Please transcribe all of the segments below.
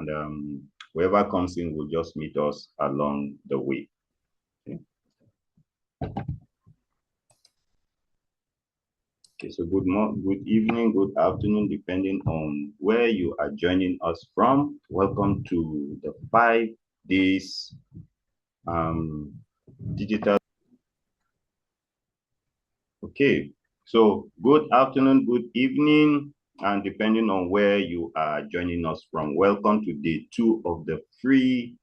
and whoever comes in will just meet us along the way. Okay. Okay, so good evening, good afternoon, depending on where you are joining us from. Welcome to the 5 days digital. Okay, so good afternoon, good evening, and depending on where you are joining us from, welcome to day 2 of the free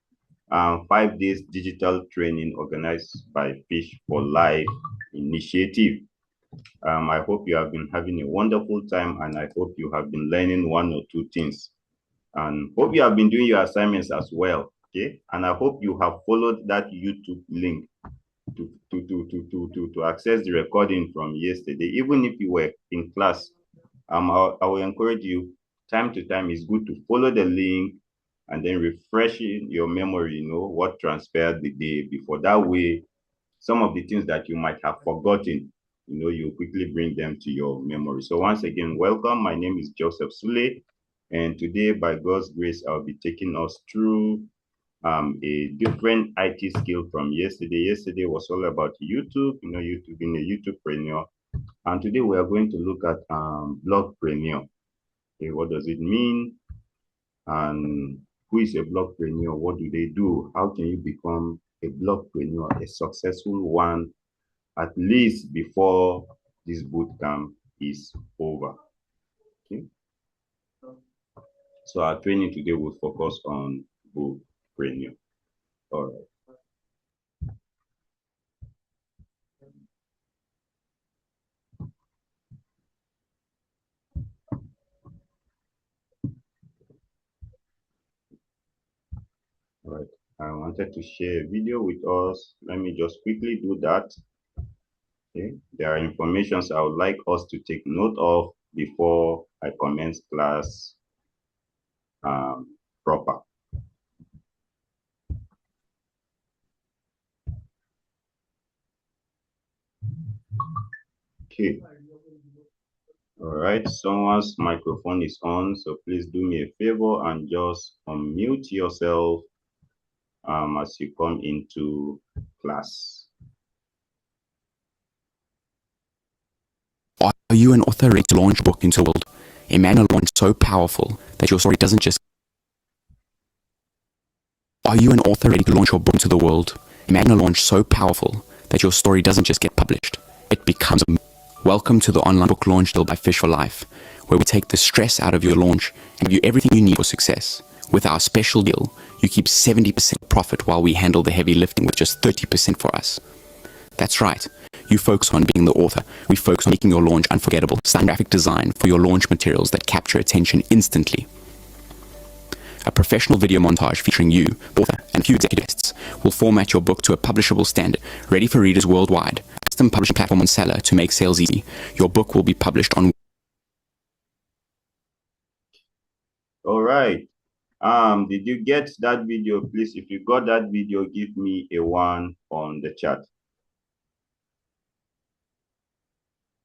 5 days digital training organized by Fish for Life initiative. I hope you have been having a wonderful time, and I hope you have been learning 1 or 2 things, and hope you have been doing your assignments as well. Okay, and I hope you have followed that YouTube link to access the recording from yesterday. Even if you were in class, I will encourage you, time to time, it's good to follow the link and then refreshing your memory, what transpired the day before. That way, some of the things that you might have forgotten, you quickly bring them to your memory. So once again, welcome. My name is Joseph Sule, and today, by God's grace, I'll be taking us through a different IT skill from yesterday. Yesterday was all about YouTube, YouTube, being a YouTubepreneur. And today we are going to look at blogpreneur. Okay, what does it mean? And who is a blogpreneur? What do they do? How can you become a blogpreneur, a successful one, at least before this bootcamp is over? Okay. So our training today will focus on bookpreneur. All right. All right. I wanted to share a video with us. Let me just quickly do that. Okay. There are informations I would like us to take note of before I commence class proper. Okay. All right. Someone's microphone is on, so please do me a favor and just unmute yourself as you come into class. Are you an author ready to launch a book into the world? Imagine a launch so powerful that your story doesn't just... Are you an author ready to launch your book into the world? Imagine a launch so powerful that your story doesn't just get published, it becomes a... Welcome to the online book launch deal by Fish for Life, where we take the stress out of your launch and give you everything you need for success. With our special deal, you keep 70% profit while we handle the heavy lifting with just 30% for us. That's right. You focus on being the author. We focus on making your launch unforgettable. Stunning graphic design for your launch materials that capture attention instantly. A professional video montage featuring you, author, and a few executive guests will format your book to a publishable standard, ready for readers worldwide. A custom publishing platform on Seller to make sales easy. Your book will be published on... All right. Did you get that video? Please, if you got that video, give me a 1 on the chat.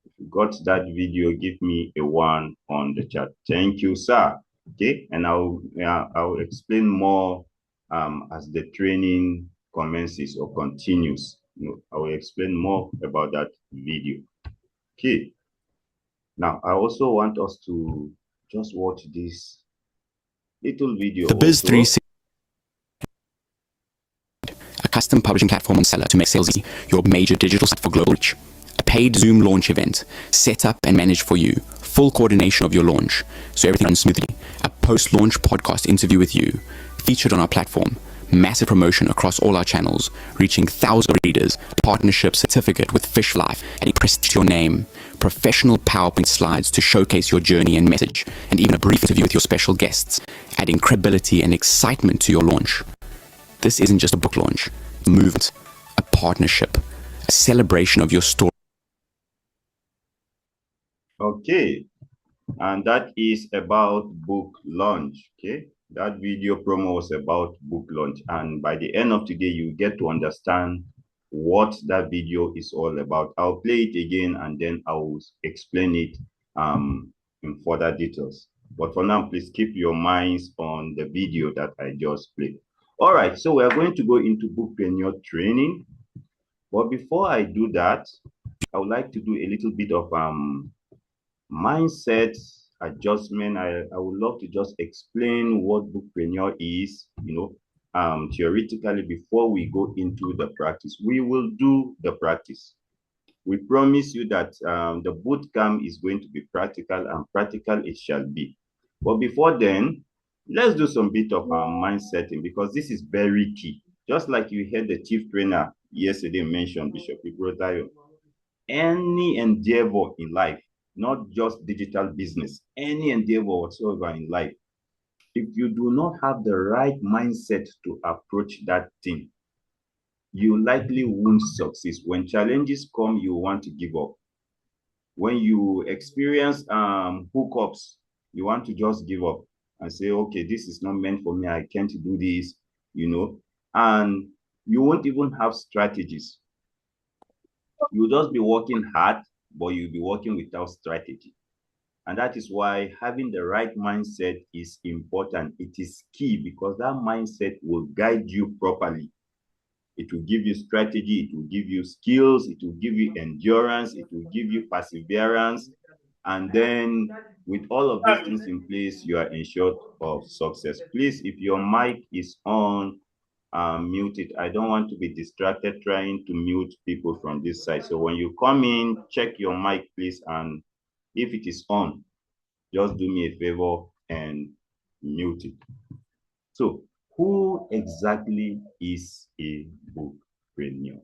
If you got that video, give me a 1 on the chat. Thank you, sir. Okay, and I'll explain more as the training commences or continues. I will explain more about that video. Okay. Now, I also want us to just watch this little video. The Biz 360, a custom publishing platform on Seller to make sales easy. Your major digital site for global reach. A paid Zoom launch event, set up and managed for you. Full coordination of your launch, so everything runs smoothly. A post-launch podcast interview with you, featured on our platform. Massive promotion across all our channels, reaching thousands of readers. Partnership certificate with Fish for Life, adding prestige to your name. Professional PowerPoint slides to showcase your journey and message, and even a brief interview with your special guests, adding credibility and excitement to your launch. This isn't just a book launch, a movement, a partnership, a celebration of your story. Okay, and that is about book launch. Okay, that video promo was about book launch, and by the end of today you get to understand what that video is all about. I'll play it again and then I will explain it in further details. But for now, please keep your minds on the video that I just played. All right, so we're going to go into Bookpreneur Training. But before I do that, I would like to do a little bit of mindset adjustment. I would love to just explain what Bookpreneur is, theoretically before we go into the practice. We will do the practice. We promise you that the boot camp is going to be practical, and practical it shall be. But before then, let's do some bit of mind setting, because this is very key. Just like you heard the chief trainer yesterday mention, Bishop Ibrotayo, any endeavor in life, not just digital business, any endeavor whatsoever in life, if you do not have the right mindset to approach that thing, you likely won't succeed. When challenges come, you want to give up. When you experience hookups, you want to just give up and say, okay, this is not meant for me. I can't do this, and you won't even have strategies. You'll just be working hard, but you'll be working without strategy. And that is why having the right mindset is important. It is key, because that mindset will guide you properly. It will give you strategy, it will give you skills, it will give you endurance, it will give you perseverance. And then with all of these things in place, you are ensured of success. Please, if your mic is on, mute it. I don't want to be distracted trying to mute people from this side. So when you come in, check your mic, please. And if it is on, just do me a favor and mute it. So, who exactly is a bookpreneur?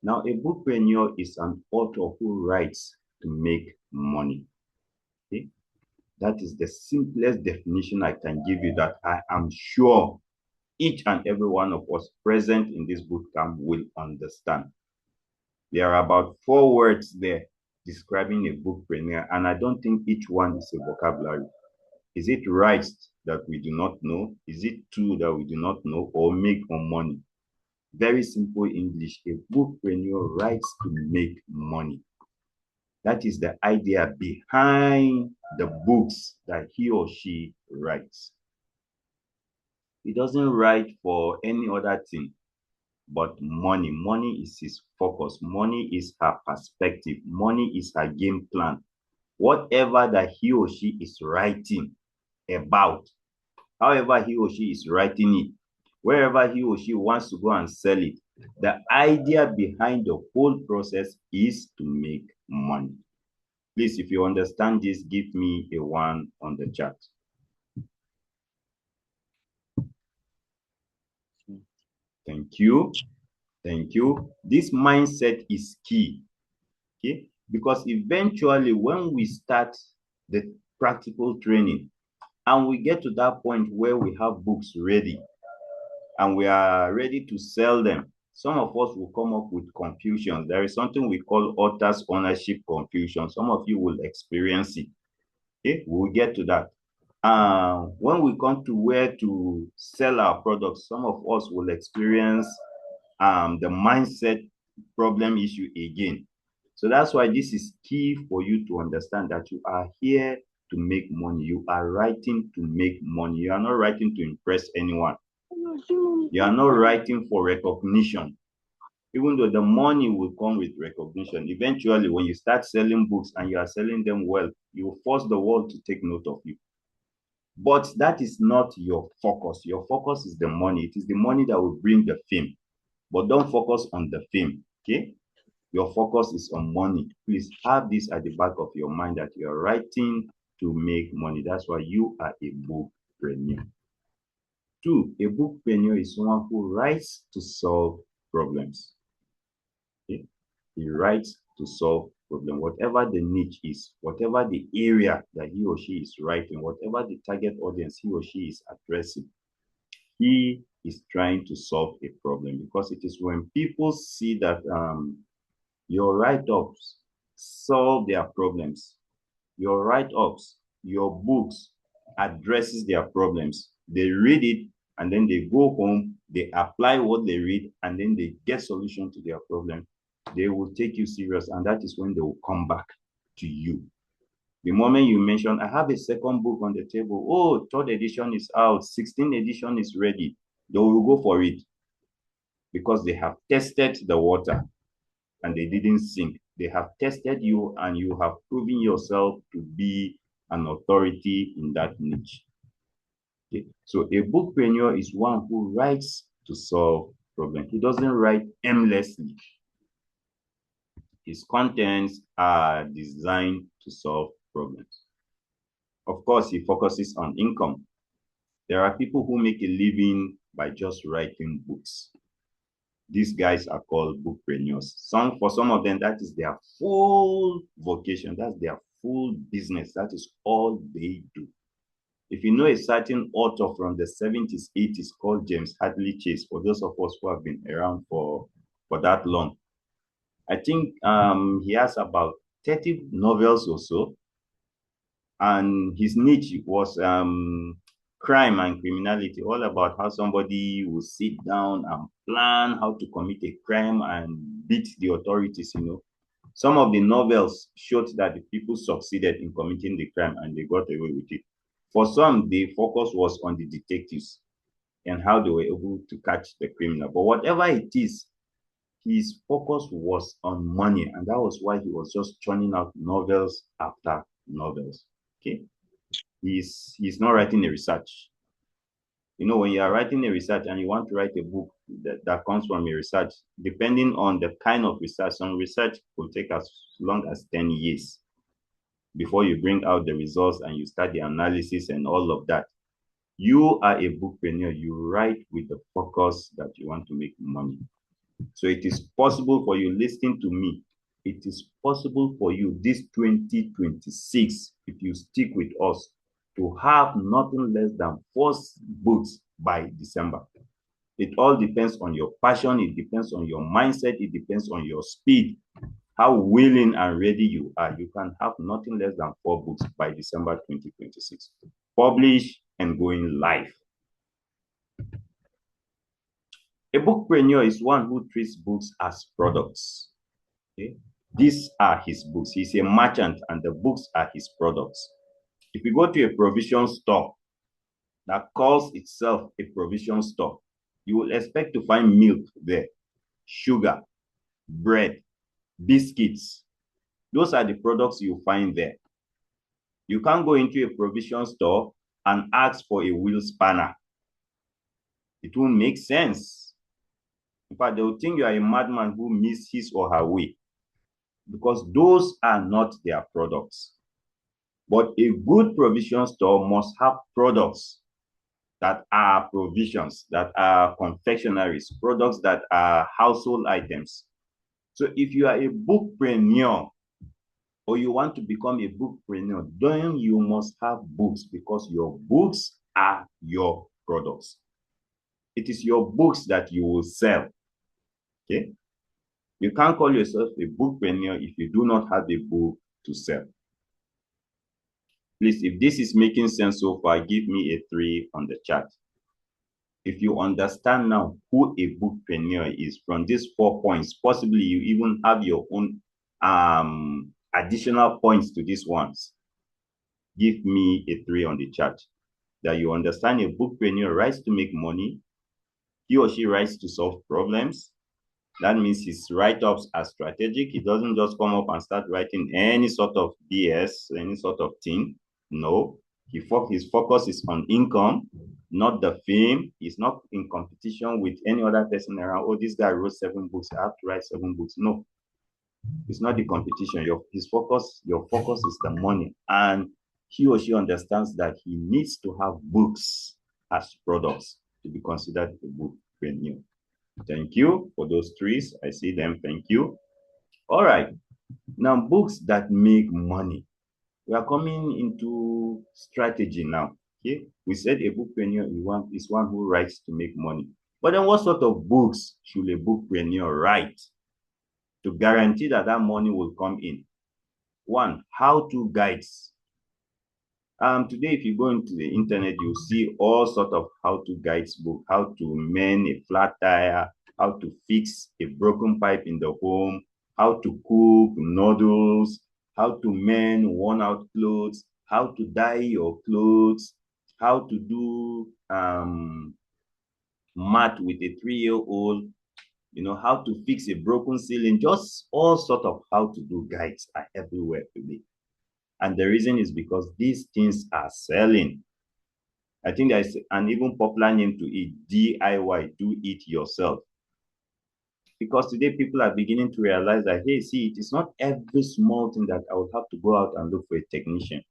Now, a bookpreneur is an author who writes to make money. Okay? That is the simplest definition I can give you, that I am sure each and every one of us present in this bootcamp will understand. There are about 4 words there describing a bookpreneur, and I don't think each one is a vocabulary. Is it rights that we do not know? Is it tool that we do not know? Or make on money? Very simple English. A bookpreneur writes to make money. That is the idea behind the books that he or she writes. He doesn't write for any other thing but money. Money is his focus. Money is her perspective. Money is her game plan. Whatever that he or she is writing about, however he or she is writing it, wherever he or she wants to go and sell it, the idea behind the whole process is to make money. Please, if you understand this, give me a 1 on the chat. Thank you. Thank you. This mindset is key. Okay? Because eventually, when we start the practical training and we get to that point where we have books ready and we are ready to sell them, some of us will come up with confusion. There is something we call author's ownership confusion. Some of you will experience it. Okay, we'll get to that. When we come to where to sell our products, some of us will experience the mindset problem issue again. So that's why this is key for you to understand that you are here to make money. You are writing to make money. You are not writing to impress anyone. You are not writing for recognition. Even though the money will come with recognition, eventually when you start selling books and you are selling them well, you will force the world to take note of you. But that is not your focus. Your focus is the money. It is the money that will bring the fame. But don't focus on the fame, okay? Your focus is on money. Please have this at the back of your mind, that you're writing to make money. That's why you are a bookpreneur. 2, a bookpreneur is someone who writes to solve problems. Okay? He writes to solve problems. Whatever the niche is, whatever the area that he or she is writing, whatever the target audience he or she is addressing, he is trying to solve a problem. Because it is when people see that your write-ups solve their problems, your write-ups, your books addresses their problems, they read it, and then they go home, they apply what they read, and then they get solution to their problem, they will take you serious, and that is when they will come back to you. The moment you mention, I have a second book on the table. Oh, third edition is out. 16th edition is ready. They will go for it because they have tested the water and they didn't sink. They have tested you and you have proven yourself to be an authority in that niche. Okay. So a bookpreneur is one who writes to solve problems. He doesn't write aimlessly. His contents are designed to solve problems. Of course, he focuses on income. There are people who make a living by just writing books. These guys are called bookpreneurs. For some of them, that is their full vocation. That's their full business. That is all they do. If you know a certain author from the 70s, 80s called James Hadley Chase, for those of us who have been around for that long, I think he has about 30 novels or so. And his niche was crime and criminality, all about how somebody will sit down and plan how to commit a crime and beat the authorities, you know. Some of the novels showed that the people succeeded in committing the crime and they got away with it. For some, the focus was on the detectives and how they were able to catch the criminal. But whatever it is, his focus was on money, and that was why he was just churning out novels after novels. Okay, he's not writing a research. You know, when you are writing a research and you want to write a book that comes from a research, depending on the kind of research, some research will take as long as 10 years before you bring out the results and you start the analysis and all of that. You are a bookpreneur. You write with the focus that you want to make money. So it is possible for you listening to me. It is possible for you this 2026, if you stick with us, to have nothing less than 4 books by December. It all depends on your passion. It depends on your mindset. It depends on your speed, how willing and ready you are. You can have nothing less than 4 books by December 2026. Publish and going live. A bookpreneur is one who treats books as products. Okay? These are his books. He's a merchant and the books are his products. If you go to a provision store that calls itself a provision store, you will expect to find milk there, sugar, bread, biscuits. Those are the products you find there. You can't go into a provision store and ask for a wheel spanner. It won't make sense. In fact, they will think you are a madman who missed his or her way, because those are not their products. But a good provision store must have products that are provisions, that are confectionaries, products that are household items. So if you are a bookpreneur or you want to become a bookpreneur, then you must have books, because your books are your products. It is your books that you will sell. Okay? You can't call yourself a bookpreneur if you do not have a book to sell. Please, if this is making sense so far, give me a 3 on the chat. If you understand now who a bookpreneur is from these 4 points, possibly you even have your own additional points to these ones, give me a 3 on the chat. That you understand a bookpreneur writes to make money. He or she writes to solve problems. That means his write-ups are strategic. He doesn't just come up and start writing any sort of BS, any sort of thing. No, his focus is on income, not the fame. He's not in competition with any other person around. Oh, this guy wrote 7 books, I have to write 7 books. No, it's not the competition. Your focus is the money. And he or she understands that he needs to have books as products to be considered a bookpreneur. Thank you for those 3s. I see them. Thank you. All right. Now, books that make money. We are coming into strategy now. Okay. We said a bookpreneur is one who writes to make money. But then what sort of books should a bookpreneur write to guarantee that that money will come in? 1, how-to guides. Today, if you go into the internet, you'll see all sort of how-to guides book, how to mend a flat tire, how to fix a broken pipe in the home, how to cook noodles, how to mend worn out clothes, how to dye your clothes, how to do math with a 3-year-old, how to fix a broken ceiling, just all sort of how to do guides are everywhere today. And the reason is because these things are selling. I think there's an even popular name to it, DIY, do it yourself. Because today people are beginning to realize that, hey, see, it is not every small thing that I would have to go out and look for a technician.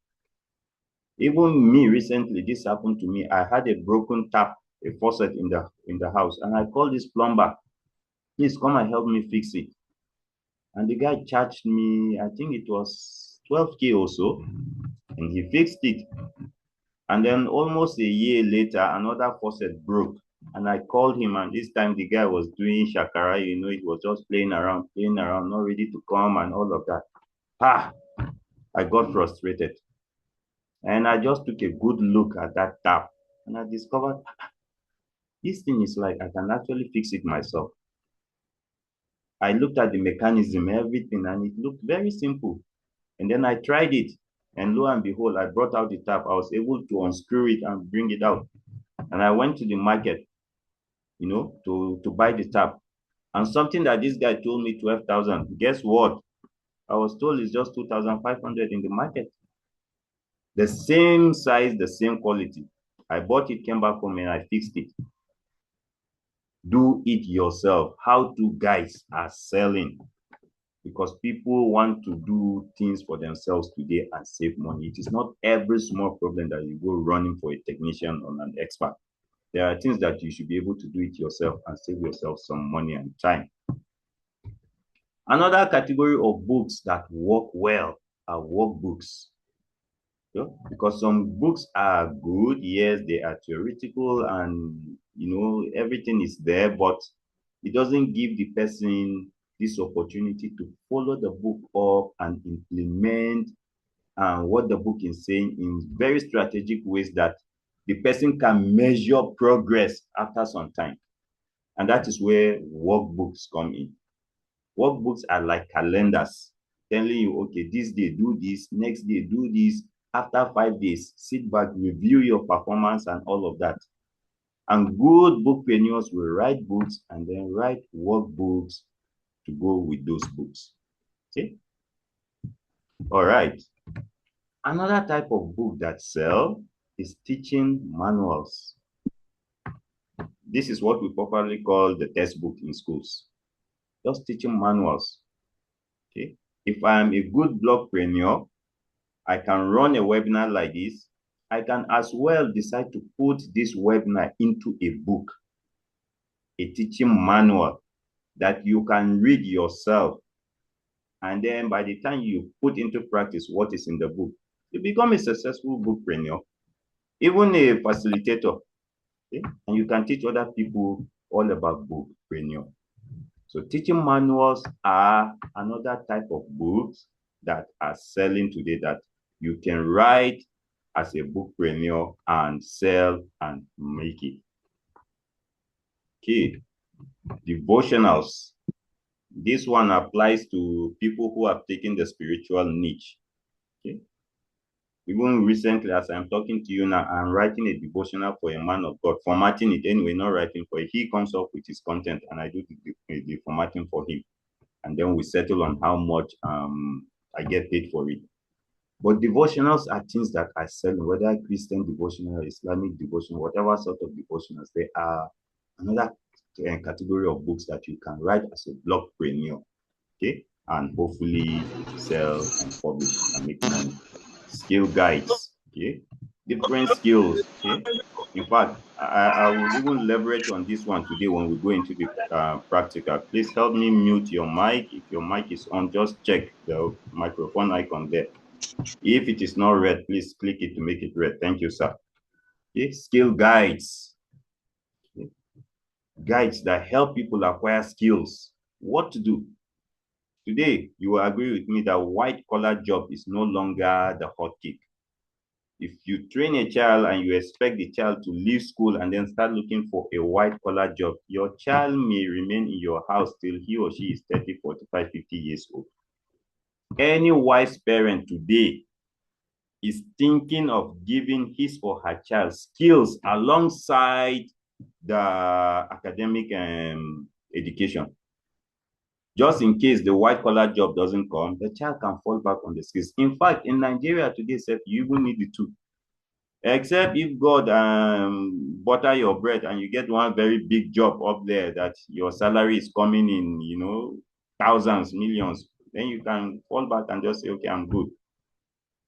Even me recently, this happened to me. I had a broken tap, a faucet in the house, and I called this plumber. Please come and help me fix it. And the guy charged me, I think it was 12K or so, and he fixed it. And then almost a year later, another faucet broke. And I called him, and this time the guy was doing shakara, it was just playing around, not ready to come and all of that. I got frustrated. And I just took a good look at that tap, and I discovered this thing is like I can actually fix it myself. I looked at the mechanism, everything, and it looked very simple. And then I tried it, and lo and behold, I brought out the tap. I was able to unscrew it and bring it out. And I went to the market, to buy the tap. And something that this guy told me 12,000. Guess what? I was told it's just 2,500 in the market. The same size, the same quality. I bought it, came back home, and I fixed it. Do it yourself. How to guys are selling because people want to do things for themselves today and save money. It is not every small problem that you go running for a technician or an expert. There are things that you should be able to do it yourself and save yourself some money and time. Another category of books that work well are workbooks. Because some books are good, yes, they are theoretical and everything is there, but it doesn't give the person this opportunity to follow the book up and implement what the book is saying in very strategic ways that the person can measure progress after some time. And that is where workbooks come in. Workbooks are like calendars telling you, okay, this day do this, next day do this, after 5 days, sit back, review your performance and all of that. And good bookpreneurs will write books and then write workbooks to go with those books. Okay? All right. Another type of book that sell is teaching manuals. This is what we popularly call the textbook in schools. Just teaching manuals. Okay? If I'm a good blogpreneur, I can run a webinar like this. I can as well decide to put this webinar into a book, a teaching manual that you can read yourself. And then by the time you put into practice what is in the book, you become a successful bookpreneur, even a facilitator. Okay? And you can teach other people all about bookpreneur. So teaching manuals are another type of books that are selling today that you can write as a bookpreneur and sell and make it. Okay, devotionals. This one applies to people who have taken the spiritual niche. Okay. Even recently, as I'm talking to you now, I'm writing a devotional for a man of God, formatting it anyway, not writing for it. He comes up with his content and I do the formatting for him. And then we settle on how much I get paid for it. But devotionals are things that I sell, whether Christian devotional, Islamic devotional, whatever sort of devotionals, they are another category of books that you can write as a blogpreneur, okay, and hopefully sell and publish and make money. Skill guides, okay, different skills, okay. In fact, I will even leverage on this one today when we go into the practical. Please help me mute your mic. If your mic is on, just check the microphone icon there. If it is not red, please click it to make it red. Thank you, sir. Okay. Skill guides. Okay. Guides that help people acquire skills. What to do. Today, you will agree with me that white-collar job is no longer the hot cake. If you train a child and you expect the child to leave school and then start looking for a white-collar job, your child may remain in your house till he or she is 30, 45, 50 years old. Any wise parent today is thinking of giving his or her child skills alongside the academic education. Just in case the white collar job doesn't come, the child can fall back on the skills. In fact, in Nigeria today, you even need the two. Except if God butter your bread and you get one very big job up there that your salary is coming in, thousands, millions, then you can fall back and just say, okay, I'm good.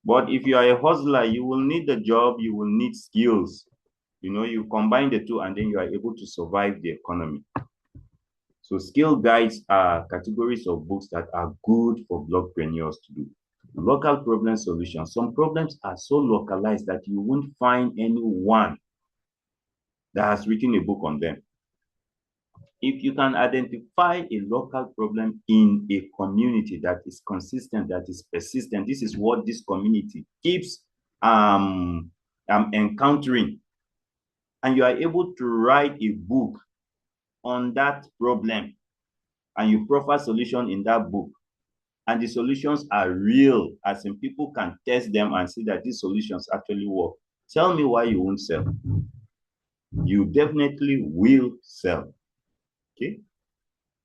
But if you are a hustler, you will need the job, you will need skills. You combine the two and then you are able to survive the economy. So skill guides are categories of books that are good for blogpreneurs to do. Local problem solutions. Some problems are so localized that you won't find anyone that has written a book on them. If you can identify a local problem in a community that is consistent, that is persistent, this is what this community keeps encountering, and you are able to write a book on that problem, and you proffer solution in that book, and the solutions are real, as in people can test them and see that these solutions actually work, tell me why you won't sell. You definitely will sell. Okay?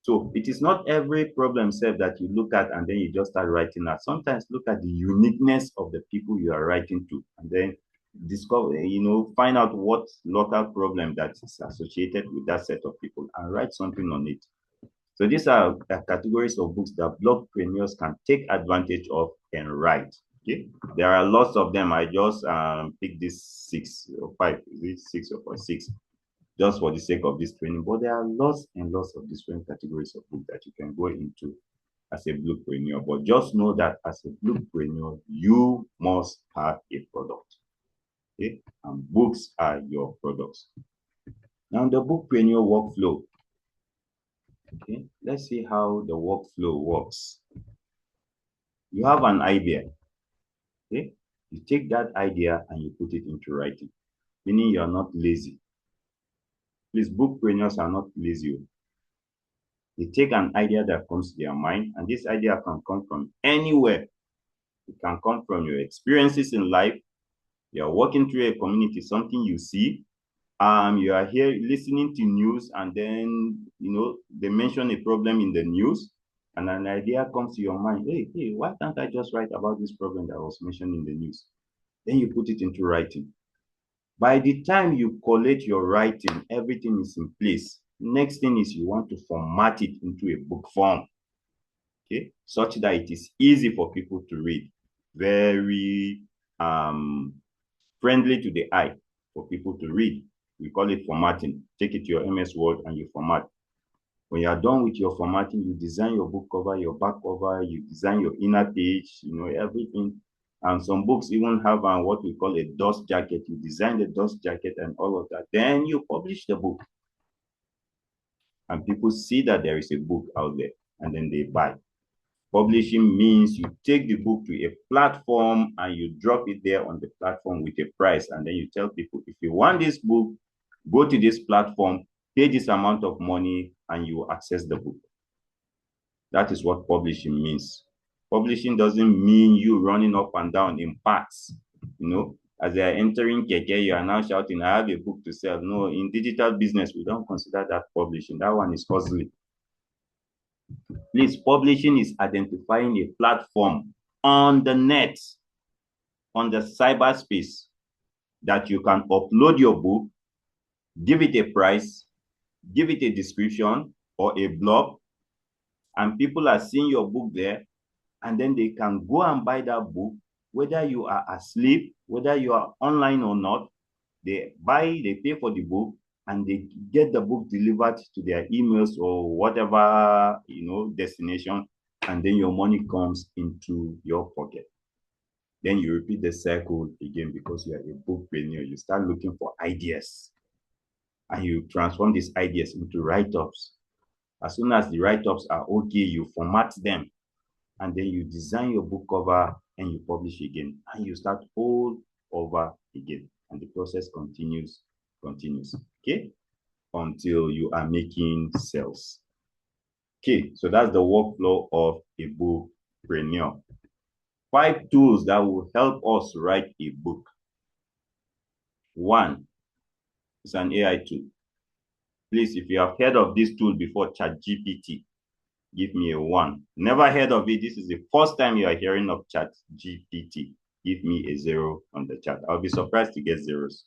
So it is not every problem set that you look at and then you just start writing out. Sometimes look at the uniqueness of the people you are writing to, and then discover, find out what local problem that is associated with that set of people and write something on it. So these are categories of books that blogpreneurs can take advantage of and write. Okay, there are lots of them. I just picked this 6 or 5. Is it 6 or 6? Just for the sake of this training. But there are lots and lots of different categories of books that you can go into as a blogpreneur. But just know that as a blogpreneur, you must have a product. Okay, and books are your products. Now the bookpreneur workflow. Okay, let's see how the workflow works. You have an idea. Okay, you take that idea and you put it into writing, meaning you are not lazy. Please, bookpreneurs are not lazy. They take an idea that comes to their mind, and this idea can come from anywhere. It can come from your experiences in life. You are walking through a community, something you see. You are here listening to news, and then they mention a problem in the news, and an idea comes to your mind. Hey, why can't I just write about this problem that was mentioned in the news? Then you put it into writing. By the time you collate your writing, everything is in place. Next thing is you want to format it into a book form, okay, such that it is easy for people to read, very friendly to the eye for people to read. We call it formatting. Take it to your MS Word and you format. When you are done with your formatting, you design your book cover, your back cover, you design your inner page, everything. And some books even have what we call a dust jacket. You design the dust jacket and all of that. Then you publish the book. And people see that there is a book out there, and then they buy. Publishing means you take the book to a platform and you drop it there on the platform with a price. And then you tell people, if you want this book, go to this platform, pay this amount of money, and you will access the book. That is what publishing means. Publishing doesn't mean you running up and down in parts. As they are entering Keke, you are now shouting, I have a book to sell. No, in digital business, we don't consider that publishing. That one is hustling. Please, publishing is identifying a platform on the net, on the cyberspace, that you can upload your book, give it a price, give it a description or a blog, and people are seeing your book there, and then they can go and buy that book, whether you are asleep, whether you are online or not. They pay for the book, and they get the book delivered to their emails or whatever, destination, and then your money comes into your pocket. Then you repeat the cycle again because you are a bookpreneur. You start looking for ideas, and you transform these ideas into write-ups. As soon as the write-ups are okay, you format them, and then you design your book cover and you publish again, and you start all over again, and the process continues, okay, until you are making sales. Okay, so that's the workflow of a book Bookpreneur. 5 tools that will help us write a book. 1 is an AI tool. Please, if you have heard of this tool before, ChatGPT, give me a 1. Never heard of it. This is the first time you are hearing of ChatGPT. Give me a 0 on the chat. I'll be surprised to get zeros.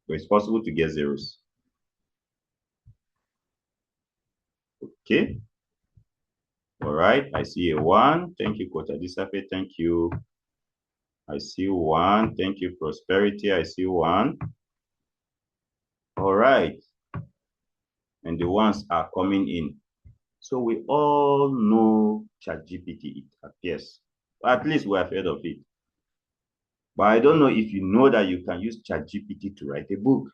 But it's possible to get zeros. Okay. All right. I see a 1. Thank you, Coach Adisafe. Thank you. I see 1. Thank you, Prosperity. I see 1. All right. And the ones are coming in. So we all know ChatGPT, it appears. At least we have heard of it. But I don't know if you know that you can use ChatGPT to write a book.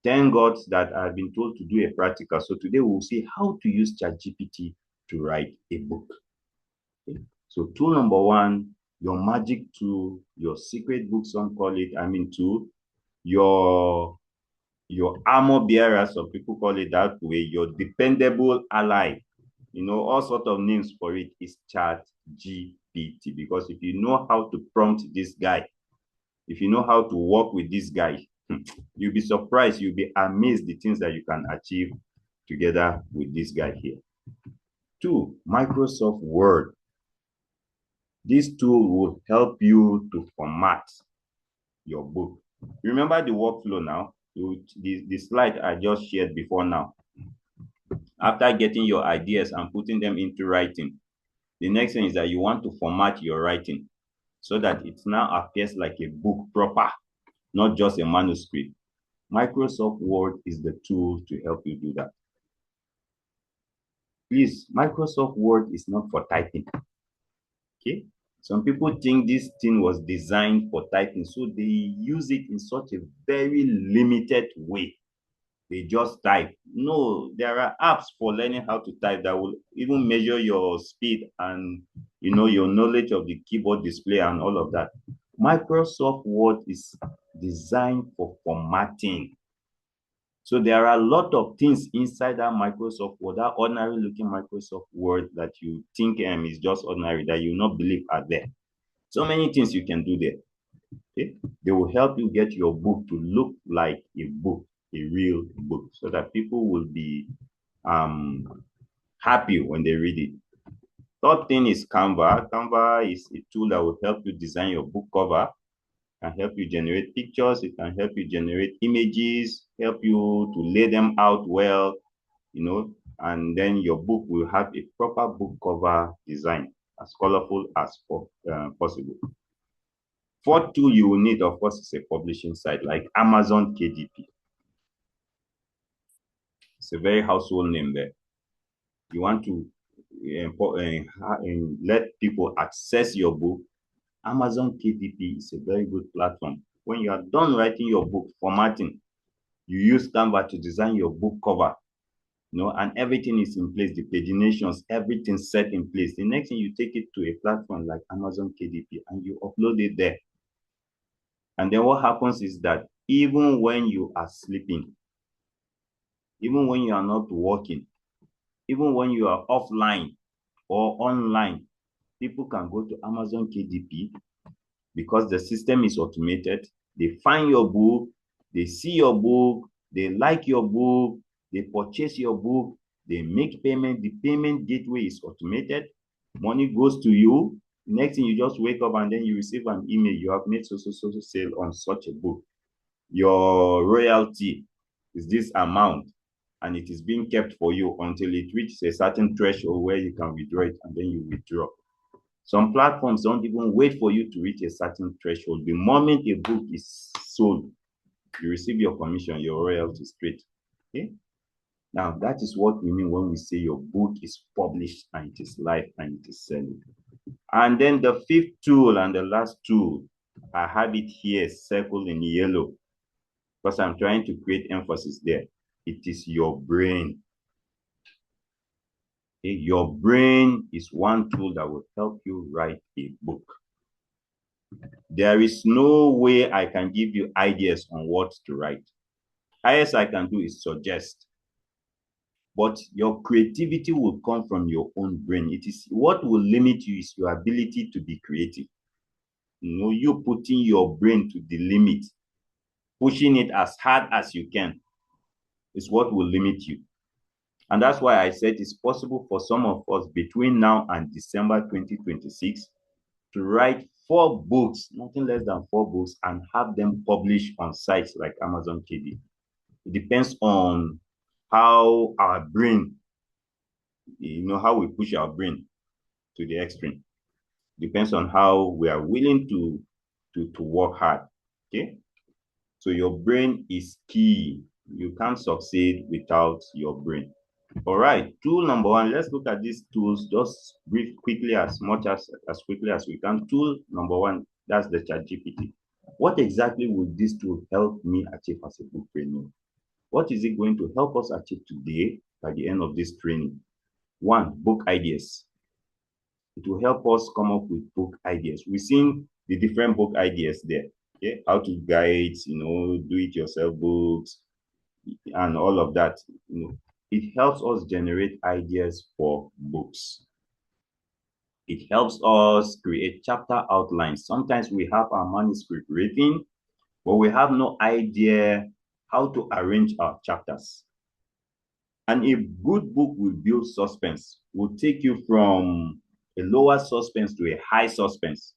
Thank God that I've been told to do a practical. So today we'll see how to use ChatGPT to write a book. Okay. So tool number 1, your magic tool, your secret book, some call it, tool, your armor bearer, some people call it that way, your dependable ally. All sorts of names for it is ChatGPT. Because if you know how to prompt this guy, if you know how to work with this guy, you'll be surprised, you'll be amazed the things that you can achieve together with this guy here. 2, Microsoft Word. This tool will help you to format your book. Remember the workflow now? The slide I just shared before now. After getting your ideas and putting them into writing, the next thing is that you want to format your writing so that it now appears like a book proper, not just a manuscript. Microsoft Word is the tool to help you do that. Please, Microsoft Word is not for typing. Okay? Some people think this thing was designed for typing, so they use it in such a very limited way. They just type. No, there are apps for learning how to type that will even measure your speed and your knowledge of the keyboard display and all of that. Microsoft Word is designed for formatting. So there are a lot of things inside that Microsoft Word, that ordinary looking Microsoft Word that you think is just ordinary, that you not believe are there. So many things you can do there. Okay? They will help you get your book to look like a book, a real book, so that people will be happy when they read it. Third thing is Canva. Canva is a tool that will help you design your book cover, can help you generate pictures, it can help you generate images, help you to lay them out well, and then your book will have a proper book cover design, as colorful as possible. Fourth tool you will need, of course, is a publishing site like Amazon KDP. It's a very household name there. You want to let people access your book. Amazon KDP is a very good platform. When you are done writing your book, formatting, you use Canva to design your book cover, and everything is in place, the paginations, everything set in place. The next thing, you take it to a platform like Amazon KDP and you upload it there. And then what happens is that even when you are sleeping, even when you are not working, even when you are offline or online, people can go to Amazon KDP because the system is automated. They find your book, they see your book, they like your book, they purchase your book, they make payment. The payment gateway is automated. Money goes to you. Next thing, you just wake up and then you receive an email. You have made so sale on such a book. Your royalty is this amount, and it is being kept for you until it reaches a certain threshold where you can withdraw it, and then you withdraw. Some platforms don't even wait for you to reach a certain threshold. The moment a book is sold, you receive your commission, your royalty straight. Okay? Now, that is what we mean when we say your book is published and it is live and it is selling. And then the fifth tool and the last tool, I have it here circled in yellow because I'm trying to create emphasis there. It is your brain. Okay? Your brain is one tool that will help you write a book. There is no way I can give you ideas on what to write. Highest I can do is suggest. but your creativity will come from your own brain. It is what will limit you is your ability to be creative. You putting your brain to the limit, pushing it as hard as you can is what will limit you. And that's why I said it's possible for some of us between now and December 2026 to write 4 books, nothing less than 4 books, and have them published on sites like Amazon KD. It depends on how our brain, how we push our brain to the extreme. Depends on how we are willing to work hard. Okay. So your brain is key. You can't succeed without your brain. All right. Tool number one. Let's look at these tools just brief quickly as quickly as we can. Tool number one. That's the ChatGPT. What exactly will this tool help me achieve as a bookpreneur? What is it going to help us achieve today by the end of this training? One, book ideas. It will help us come up with book ideas. We've seen the different book ideas there. Okay, how to guide, do it yourself books and all of that. It helps us generate ideas for books. It helps us create chapter outlines. Sometimes we have our manuscript written, but we have no idea how to arrange our chapters. And a good book will build suspense, will take you from a lower suspense to a high suspense.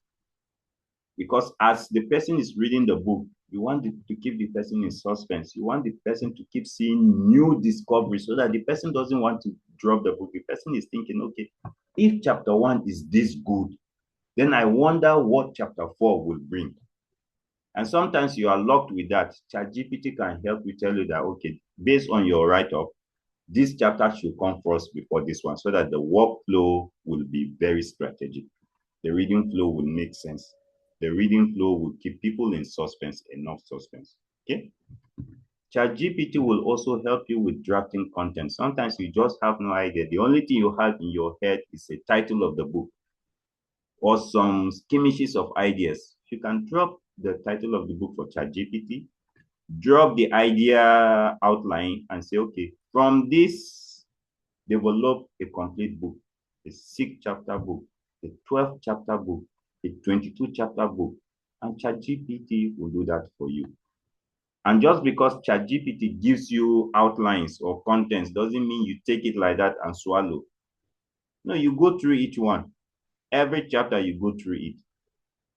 Because as the person is reading the book, you want to keep the person in suspense. You want the person to keep seeing new discoveries so that the person doesn't want to drop the book. The person is thinking, okay, if chapter 1 is this good, then I wonder what chapter 4 will bring. And sometimes you are locked with that. ChatGPT can help you tell you that, okay, based on your write-up, this chapter should come first before this one so that the workflow will be very strategic. The reading flow will make sense. The reading flow will keep people in suspense, enough suspense. Okay? ChatGPT will also help you with drafting content. Sometimes you just have no idea. The only thing you have in your head is a title of the book or some skirmishes of ideas. You can drop the title of the book for ChatGPT, drop the idea outline and say, okay, from this, develop a complete book, a 6-chapter book, a 12-chapter book, a 22-chapter book, and ChatGPT will do that for you. And just because ChatGPT gives you outlines or contents doesn't mean you take it like that and swallow. No, you go through each one. Every chapter you go through it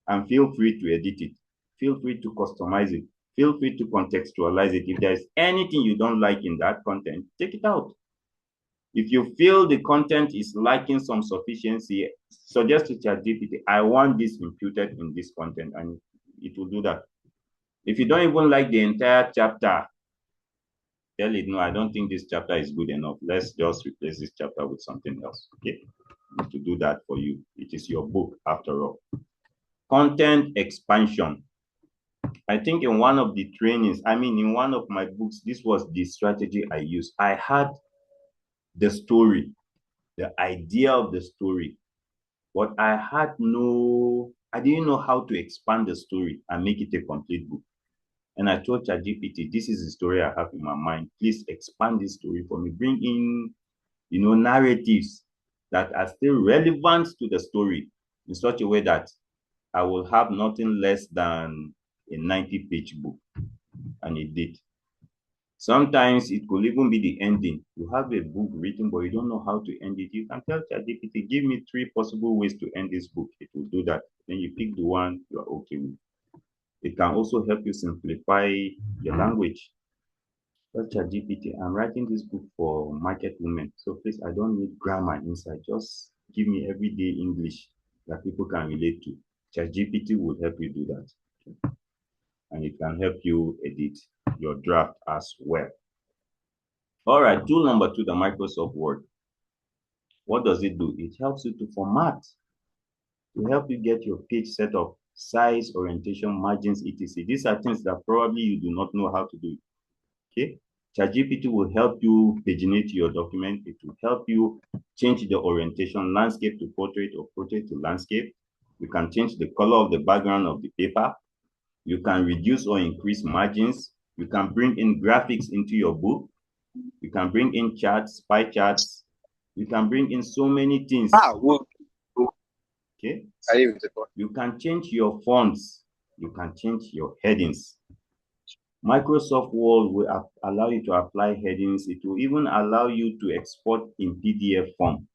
and feel free to edit it. Feel free to customize it. Feel free to contextualize it. If there's anything you don't like in that content, take it out. If you feel the content is lacking some sufficiency, suggest to ChatGPT, I want this imputed in this content, and it will do that. If you don't even like the entire chapter, tell it, no, I don't think this chapter is good enough. Let's just replace this chapter with something else. Okay? To do that for you. It is your book after all. Content expansion. I think in one of the trainings, in one of my books, this was the strategy I used. I had the story, the idea of the story, but I didn't know how to expand the story and make it a complete book. And I told ChatGPT, this is the story I have in my mind. Please expand this story for me. Bring in, narratives that are still relevant to the story in such a way that I will have nothing less than a 90-page book. And it did. Sometimes it could even be the ending. You have a book written, but you don't know how to end it. You can tell ChatGPT, give me 3 possible ways to end this book. It will do that. Then you pick the one you are okay with. It can also help you simplify your language. Tell ChatGPT, I'm writing this book for market women. So please, I don't need grammar inside. Just give me everyday English that people can relate to. ChatGPT will help you do that. And it can help you edit your draft as well. All right, tool number 2, the Microsoft Word. What does it do? It helps you to format, to help you get your page set up, size, orientation, margins, etc. These are things that probably you do not know how to do. Okay? ChatGPT will help you paginate your document. It will help you change the orientation, landscape to portrait or portrait to landscape. You can change the color of the background of the paper. You can reduce or increase margins. You can bring in graphics into your book. You can bring in charts, pie charts. You can bring in so many things. Okay. You can change your fonts. You can change your headings. Microsoft Word will allow you to apply headings. It will even allow you to export in PDF form,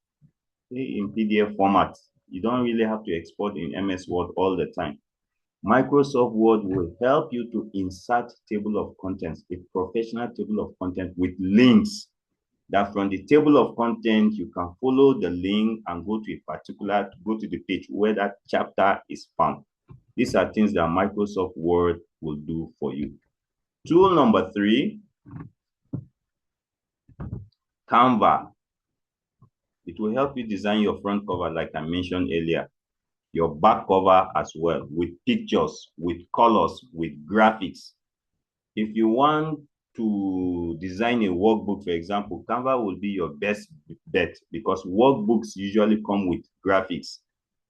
in PDF format. You don't really have to export in MS Word all the time. Microsoft Word will help you to insert table of contents, a professional table of content with links that from the table of content, you can follow the link and go to the page where that chapter is found. These are things that Microsoft Word will do for you. Tool number 3, Canva. It will help you design your front cover, like I mentioned earlier, your back cover as well, with pictures, with colors, with graphics. If you want to design a workbook, for example, Canva will be your best bet because workbooks usually come with graphics,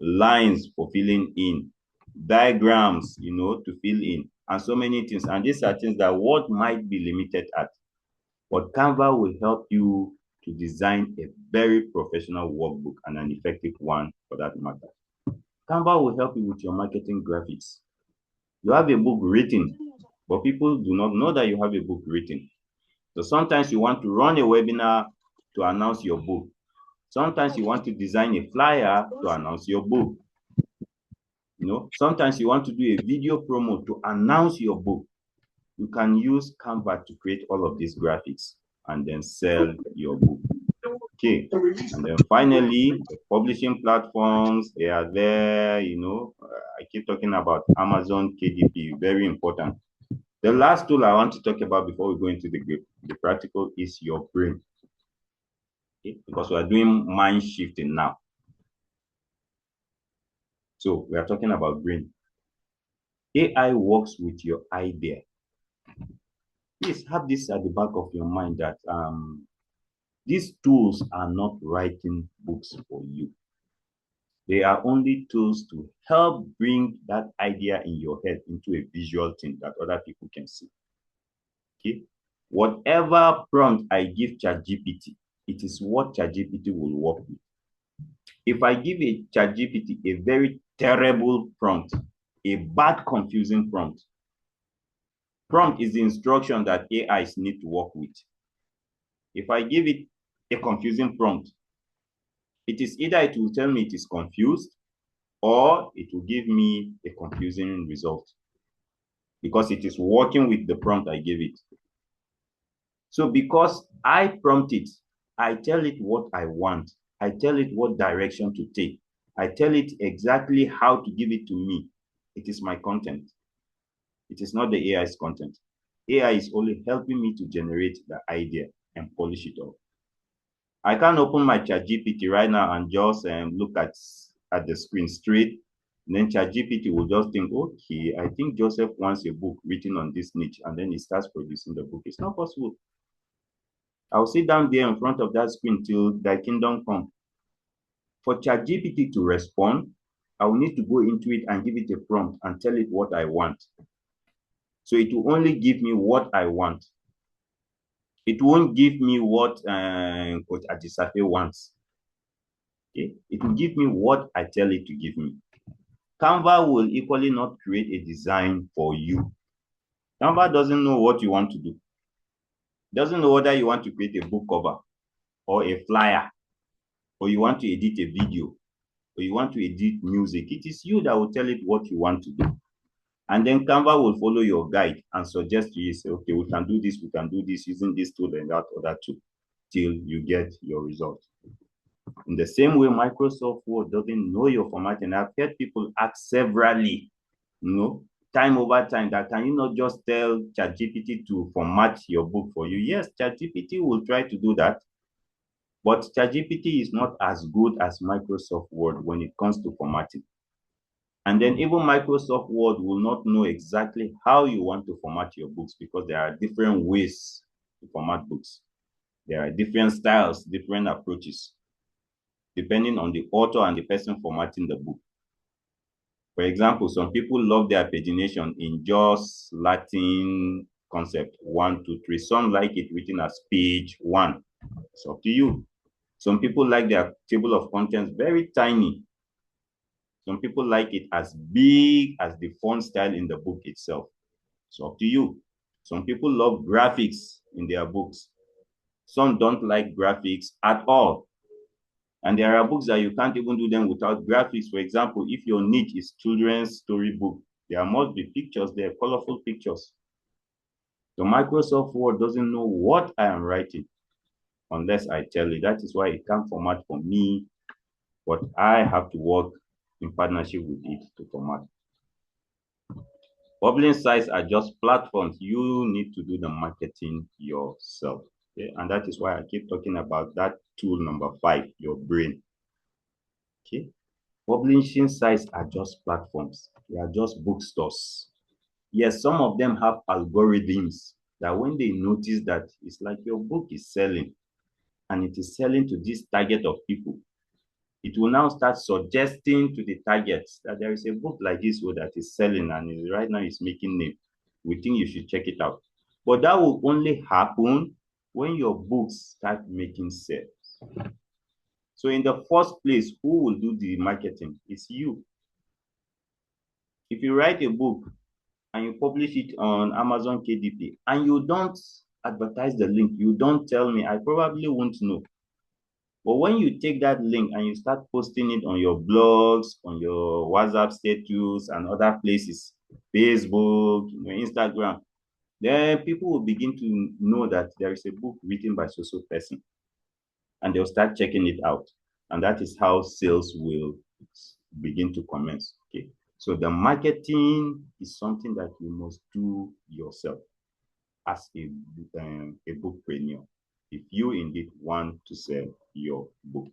lines for filling in, diagrams, to fill in, and so many things. And these are things that Word might be limited at. But Canva will help you to design a very professional workbook and an effective one for that matter. Canva will help you with your marketing graphics. You have a book written, but people do not know that you have a book written. So sometimes you want to run a webinar to announce your book. Sometimes you want to design a flyer to announce your book. Sometimes you want to do a video promo to announce your book. You can use Canva to create all of these graphics and then sell your book. Okay. And then finally, the publishing platforms, they are there, I keep talking about Amazon, KDP, very important. The last tool I want to talk about before we go into the practical is your brain. Okay? Because we are doing mind shifting now. So we are talking about brain. AI works with your idea. Please have this at the back of your mind that these tools are not writing books for you. They are only tools to help bring that idea in your head into a visual thing that other people can see. Okay? Whatever prompt I give ChatGPT, it is what ChatGPT will work with. If I give a ChatGPT a very terrible prompt, a bad, confusing prompt is the instruction that AIs need to work with. If I give it a confusing prompt, it is either it will tell me it is confused or it will give me a confusing result because it is working with the prompt I gave it. So because I prompt it, I tell it what I want. I tell it what direction to take. I tell it exactly how to give it to me. It is my content. It is not the AI's content. AI is only helping me to generate the idea and polish it off. I can't open my ChatGPT right now and just look at the screen straight. And then ChatGPT will just think, okay, I think Joseph wants a book written on this niche, and then he starts producing the book. It's not possible. I'll sit down there in front of that screen till thy kingdom come. For ChatGPT to respond, I will need to go into it and give it a prompt and tell it what I want. So it will only give me what I want. It won't give me what Coach Ajisafe wants. Okay? It will give me what I tell it to give me. Canva will equally not create a design for you. Canva doesn't know what you want to do. Doesn't know whether you want to create a book cover or a flyer, or you want to edit a video, or you want to edit music. It is you that will tell it what you want to do. And then Canva will follow your guide and suggest to you, say, okay, we can do this using this tool and that other tool till you get your result. In the same way, Microsoft Word doesn't know your formatting. I've heard people ask severally, time over time, that can you not just tell ChatGPT to format your book for you? Yes, ChatGPT will try to do that, but ChatGPT is not as good as Microsoft Word when it comes to formatting. And then even Microsoft Word will not know exactly how you want to format your books because there are different ways to format books. There are different styles, different approaches, depending on the author and the person formatting the book. For example, some people love their pagination in just Latin concept 1, 2, 3. Some like it written as page 1. It's up to you. Some people like their table of contents very tiny. Some people like it as big as the font style in the book itself. It's up to you. Some people love graphics in their books. Some don't like graphics at all. And there are books that you can't even do them without graphics. For example, if your niche is children's story book, there must be pictures there, colorful pictures. The Microsoft Word doesn't know what I am writing unless I tell it. That is why it can't format for me, but I have to work in partnership with it to format. Publishing sites are just platforms. You need to do the marketing yourself. Okay? And that is why I keep talking about that tool number 5, your brain. Okay? Publishing sites are just platforms. They are just bookstores. Yes, some of them have algorithms that when they notice that it's like your book is selling and it is selling to this target of people, it will now start suggesting to the targets that there is a book like this one that is selling and is right now is making name. We think you should check it out. But that will only happen when your books start making sales. So in the first place, who will do the marketing? It's you. If you write a book and you publish it on Amazon KDP and you don't advertise the link, you don't tell me, I probably won't know. But when you take that link and you start posting it on your blogs, on your WhatsApp status and other places, Facebook, Instagram, then people will begin to know that there is a book written by so-so person. And they'll start checking it out. And that is how sales will begin to commence. Okay. So the marketing is something that you must do yourself as a bookpreneur, if you indeed want to sell your book.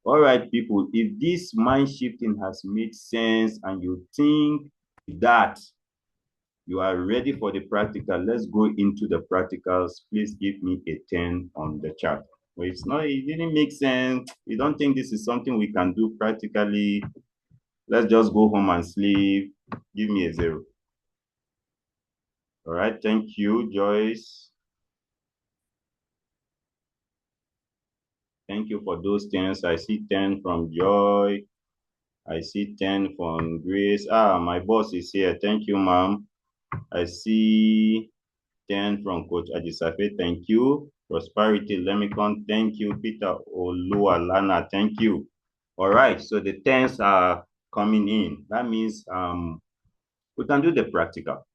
All right, people, if this mind shifting has made sense and you think that you are ready for the practical, let's go into the practicals. Please give me a 10 on the chart. Well, it's not, it didn't make sense. You don't think this is something we can do practically. Let's just go home and sleep. Give me a 0. All right, thank you, Joyce. Thank you for those 10s. I see 10 from Joy. I see 10 from Grace. Ah, my boss is here. Thank you, ma'am. I see 10 from Coach Ajisafe. Thank you. Prosperity Lemicon. Thank you. Peter Oluwalana. Thank you. All right. So the 10s are coming in. That means we can do the practical.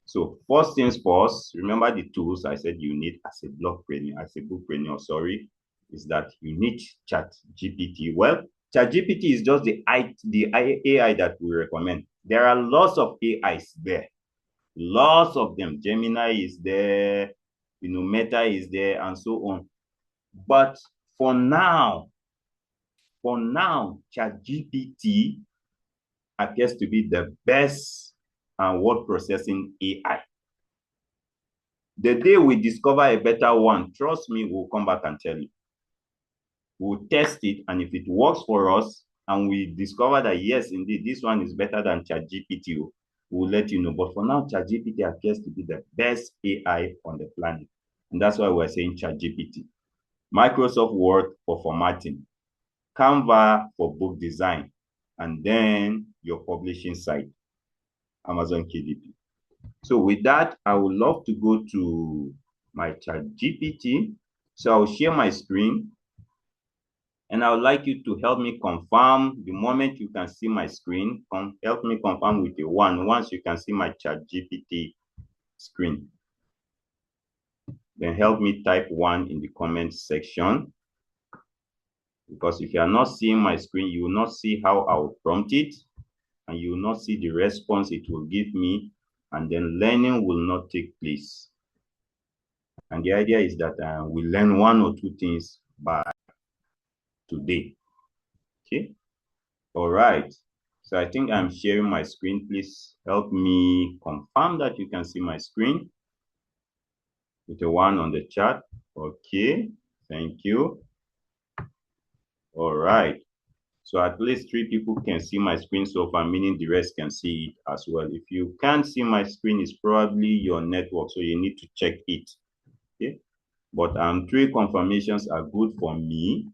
So first things first, remember the tools I said you need as a blogpreneur, as a bookpreneur, sorry, is that you need ChatGPT. Well, ChatGPT is just the AI that we recommend. There are lots of AIs there. Lots of them. Gemini is there, Meta is there, and so on. But for now, ChatGPT appears to be the best word processing AI. The day we discover a better one, trust me, we'll come back and tell you. We'll test it, and if it works for us, and we discover that, yes, indeed, this one is better than ChatGPT, we'll let you know. But for now, ChatGPT appears to be the best AI on the planet. And that's why we're saying ChatGPT. Microsoft Word for formatting, Canva for book design, and then your publishing site, Amazon KDP. So with that, I would love to go to my ChatGPT. So I'll share my screen. And I would like you to help me confirm the moment you can see my screen. Help me confirm with a 1 once you can see my ChatGPT screen. Then help me type 1 in the comment section. Because if you are not seeing my screen, you will not see how I will prompt it. And you will not see the response it will give me. And then learning will not take place. And the idea is that we learn 1 or 2 things by today. Okay. All right. So I think I'm sharing my screen. Please help me confirm that you can see my screen with a 1 on the chat. Okay. Thank you. All right. So at least 3 people can see my screen so far, meaning the rest can see it as well. If you can't see my screen, it's probably your network, so you need to check it. Okay. But 3 confirmations are good for me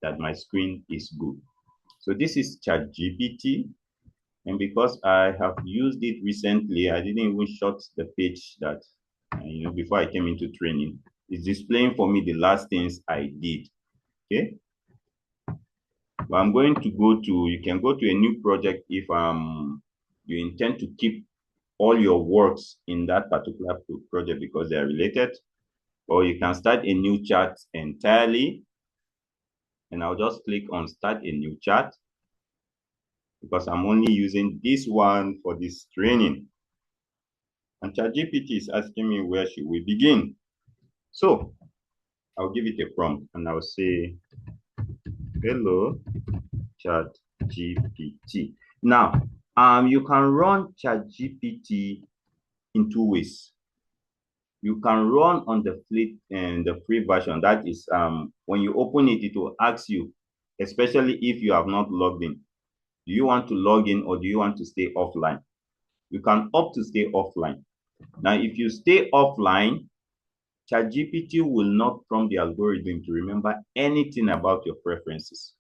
that my screen is good. So this is ChatGPT. And because I have used it recently, I didn't even shut the page that, before I came into training. It's displaying for me the last things I did. Okay. But I'm going to you can go to a new project if you intend to keep all your works in that particular project because they are related. Or you can start a new chat entirely. And I'll just click on start a new chat because I'm only using this one for this training. And ChatGPT is asking me where should we begin. So I'll give it a prompt and I'll say, hello, ChatGPT. Now, you can run ChatGPT in 2 ways. You can run on the free version. That is, when you open it, it will ask you, especially if you have not logged in, do you want to log in or do you want to stay offline? You can opt to stay offline. Now, if you stay offline, ChatGPT will not prompt the algorithm to remember anything about your preferences.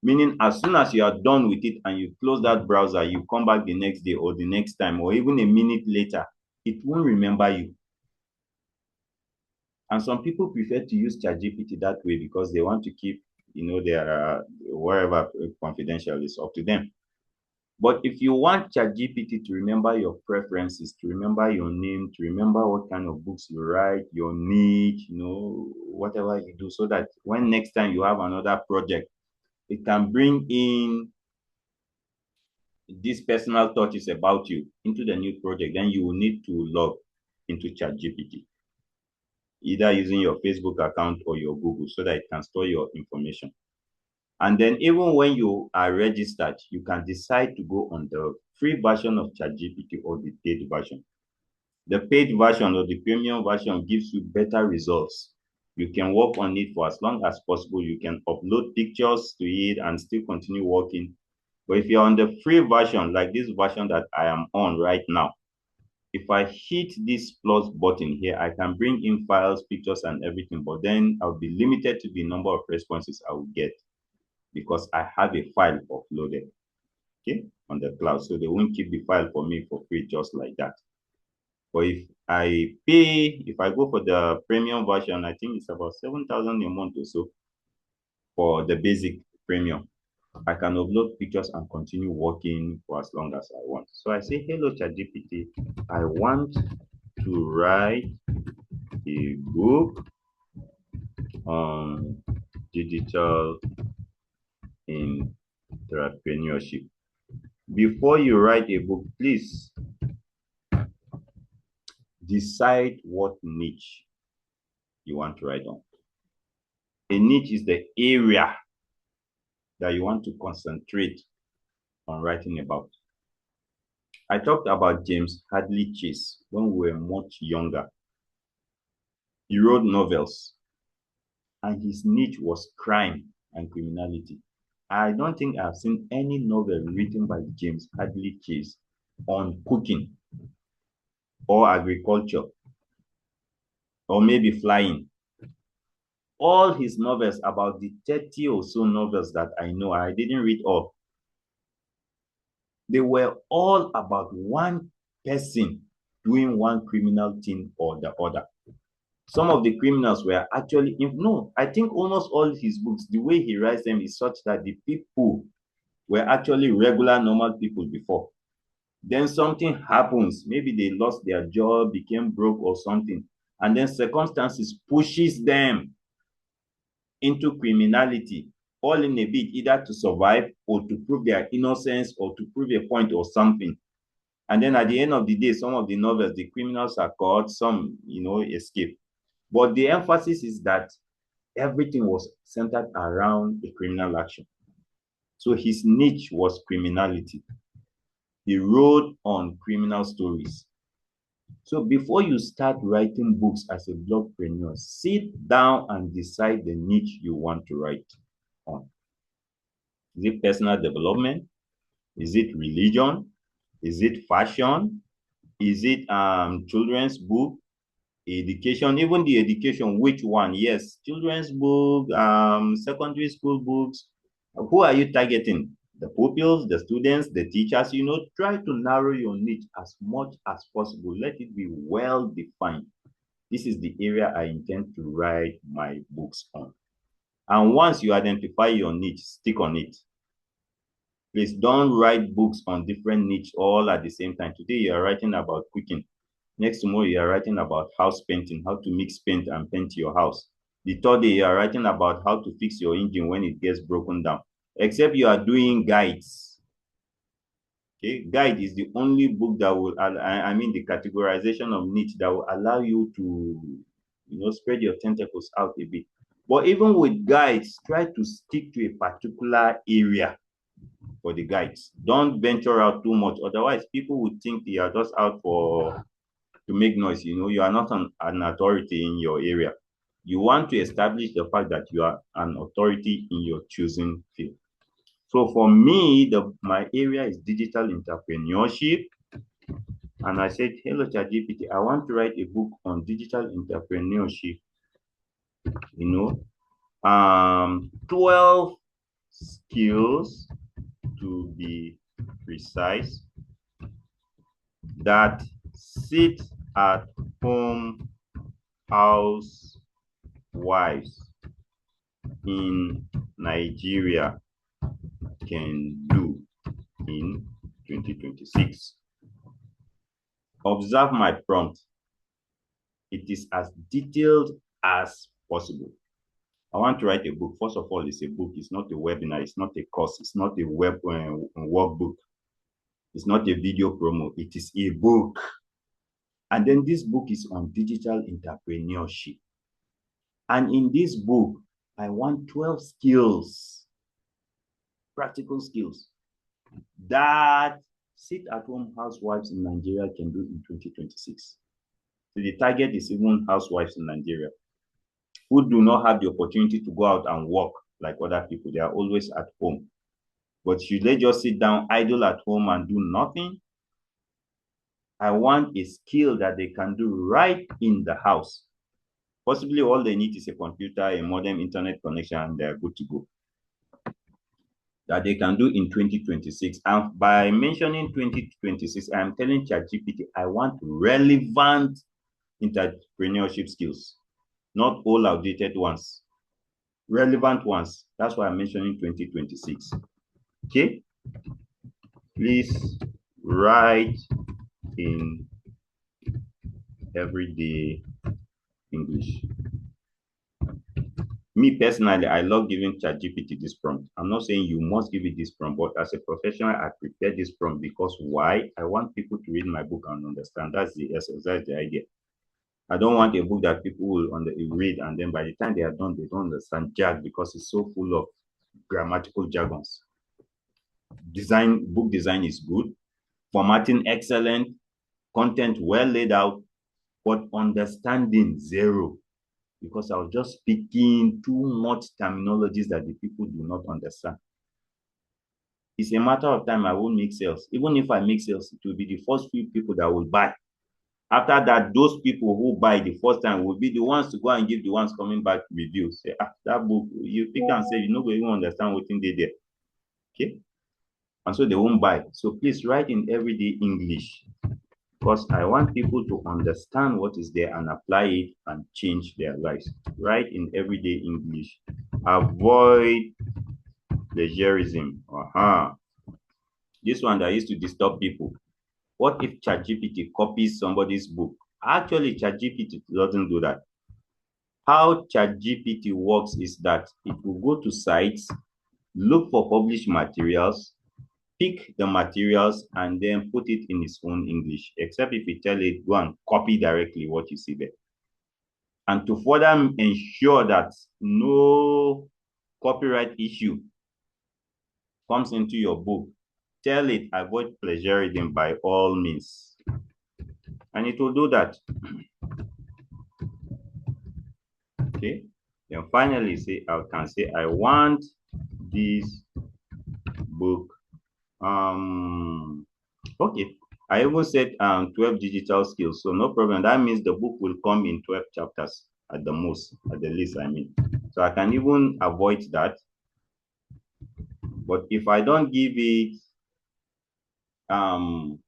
Meaning, as soon as you are done with it and you close that browser, you come back the next day or the next time or even a minute later, it won't remember you. And some people prefer to use ChatGPT that way because they want to keep, their wherever confidential is up to them. But if you want ChatGPT to remember your preferences, to remember your name, to remember what kind of books you write, your niche, whatever you do, so that when next time you have another project, it can bring in these personal touches about you into the new project, then you will need to log into ChatGPT, either using your Facebook account or your Google so that it can store your information. And then even when you are registered, you can decide to go on the free version of ChatGPT or the paid version. The paid version or the premium version gives you better results. You can work on it for as long as possible. You can upload pictures to it and still continue working. But if you're on the free version, like this version that I am on right now, if I hit this plus button here, I can bring in files, pictures, and everything, but then I'll be limited to the number of responses I will get because I have a file uploaded, okay, on the cloud. So they won't keep the file for me for free just like that. But if I pay, if I go for the premium version, I think it's about 7,000 a month or so for the basic premium. I can upload pictures and continue working for as long as I want. So I say, hello, ChatGPT. I want to write a book on digital entrepreneurship. Before you write a book, please decide what niche you want to write on. A niche is the area that you want to concentrate on writing about. I talked about James Hadley Chase when we were much younger. He wrote novels, and his niche was crime and criminality. I don't think I've seen any novel written by James Hadley Chase on cooking or agriculture or maybe flying. All his novels, about the 30 or so novels that I know, I didn't read all. They were all about one person doing one criminal thing or the other. Some of the criminals were actually, I think almost all his books, the way he writes them is such that the people were actually regular, normal people before. Then something happens. Maybe they lost their job, became broke or something. And then circumstances pushes them into criminality, all in a bid either to survive or to prove their innocence or to prove a point or something. And then at the end of the day, some of the novels, the criminals are caught, some, escape. But the emphasis is that everything was centered around a criminal action. So his niche was criminality. He wrote on criminal stories. So before you start writing books as a blogpreneur, sit down and decide the niche you want to write on. Is it personal development? Is it religion? Is it fashion? Is it children's book? Education, even the education, which one? Yes, children's book, secondary school books. Who are you targeting? The pupils, the students, the teachers? Try to narrow your niche as much as possible. Let it be well defined. This is the area I intend to write my books on. And once you identify your niche, stick on it. Please don't write books on different niche all at the same time. Today you are writing about cooking. Next tomorrow you are writing about house painting, how to mix paint and paint your house. The third day you are writing about how to fix your engine when it gets broken down. Except you are doing guides. Okay, guide is the only book that will, the categorization of niche that will allow you to, spread your tentacles out a bit. But even with guides, try to stick to a particular area for the guides. Don't venture out too much. Otherwise, people would think you are just out to make noise. You are not an authority in your area. You want to establish the fact that you are an authority in your choosing field. So for me, my area is digital entrepreneurship. And I said, hello, ChatGPT, I want to write a book on digital entrepreneurship. 12 skills to be precise that sit at home housewives in Nigeria can do in 2026. Observe my prompt. It is as detailed as possible. I want to write a book. First of all, it's a book. It's not a webinar. It's not a course. It's not a workbook. It's not a video promo. It is a book. And then this book is on digital entrepreneurship. And in this book, I want 12 skills, practical skills, that sit-at-home housewives in Nigeria can do in 2026. So the target is even housewives in Nigeria who do not have the opportunity to go out and work like other people. They are always at home. But should they just sit down idle at home and do nothing? I want a skill that they can do right in the house. Possibly all they need is a computer, a modem internet connection, and they're good to go. That they can do in 2026. And by mentioning 2026, I'm telling ChatGPT, I want relevant entrepreneurship skills, not all outdated ones, relevant ones. That's why I'm mentioning 2026. Okay? Please write in everyday English. Me personally, I love giving ChatGPT this prompt. I'm not saying you must give it this prompt, but as a professional, I prepared this prompt because why? I want people to read my book and understand. That's the essence. That's the idea. I don't want a book that people will read and then by the time they are done, they don't understand jack because it's so full of grammatical jargons. Book design is good, formatting excellent, content well laid out, but understanding zero. Because I was just speaking too much terminologies that the people do not understand. It's a matter of time I won't make sales. Even if I make sales, it will be the first few people that will buy. After that, those people who buy the first time will be the ones to go and give the ones coming back reviews. Say, that book, you pick and say, you know, you won't understand what they did. Okay? And so they won't buy. So please write in everyday English because I want people to understand what is there and apply it and change their lives. Write in everyday English. Avoid plagiarism. This one that used to disturb people. What if ChatGPT copies somebody's book? Actually, ChatGPT doesn't do that. How ChatGPT works is that it will go to sites, look for published materials, pick the materials, and then put it in its own English, except if you tell it, go and copy directly what you see there. And to further ensure that no copyright issue comes into your book, tell it, avoid plagiarism by all means. And it will do that. Okay. Then finally, I can say, I want this book. Okay. I even said 12 digital skills, so no problem. That means the book will come in 12 chapters at the most, at the least, I mean. So I can even avoid that. But if I don't give it um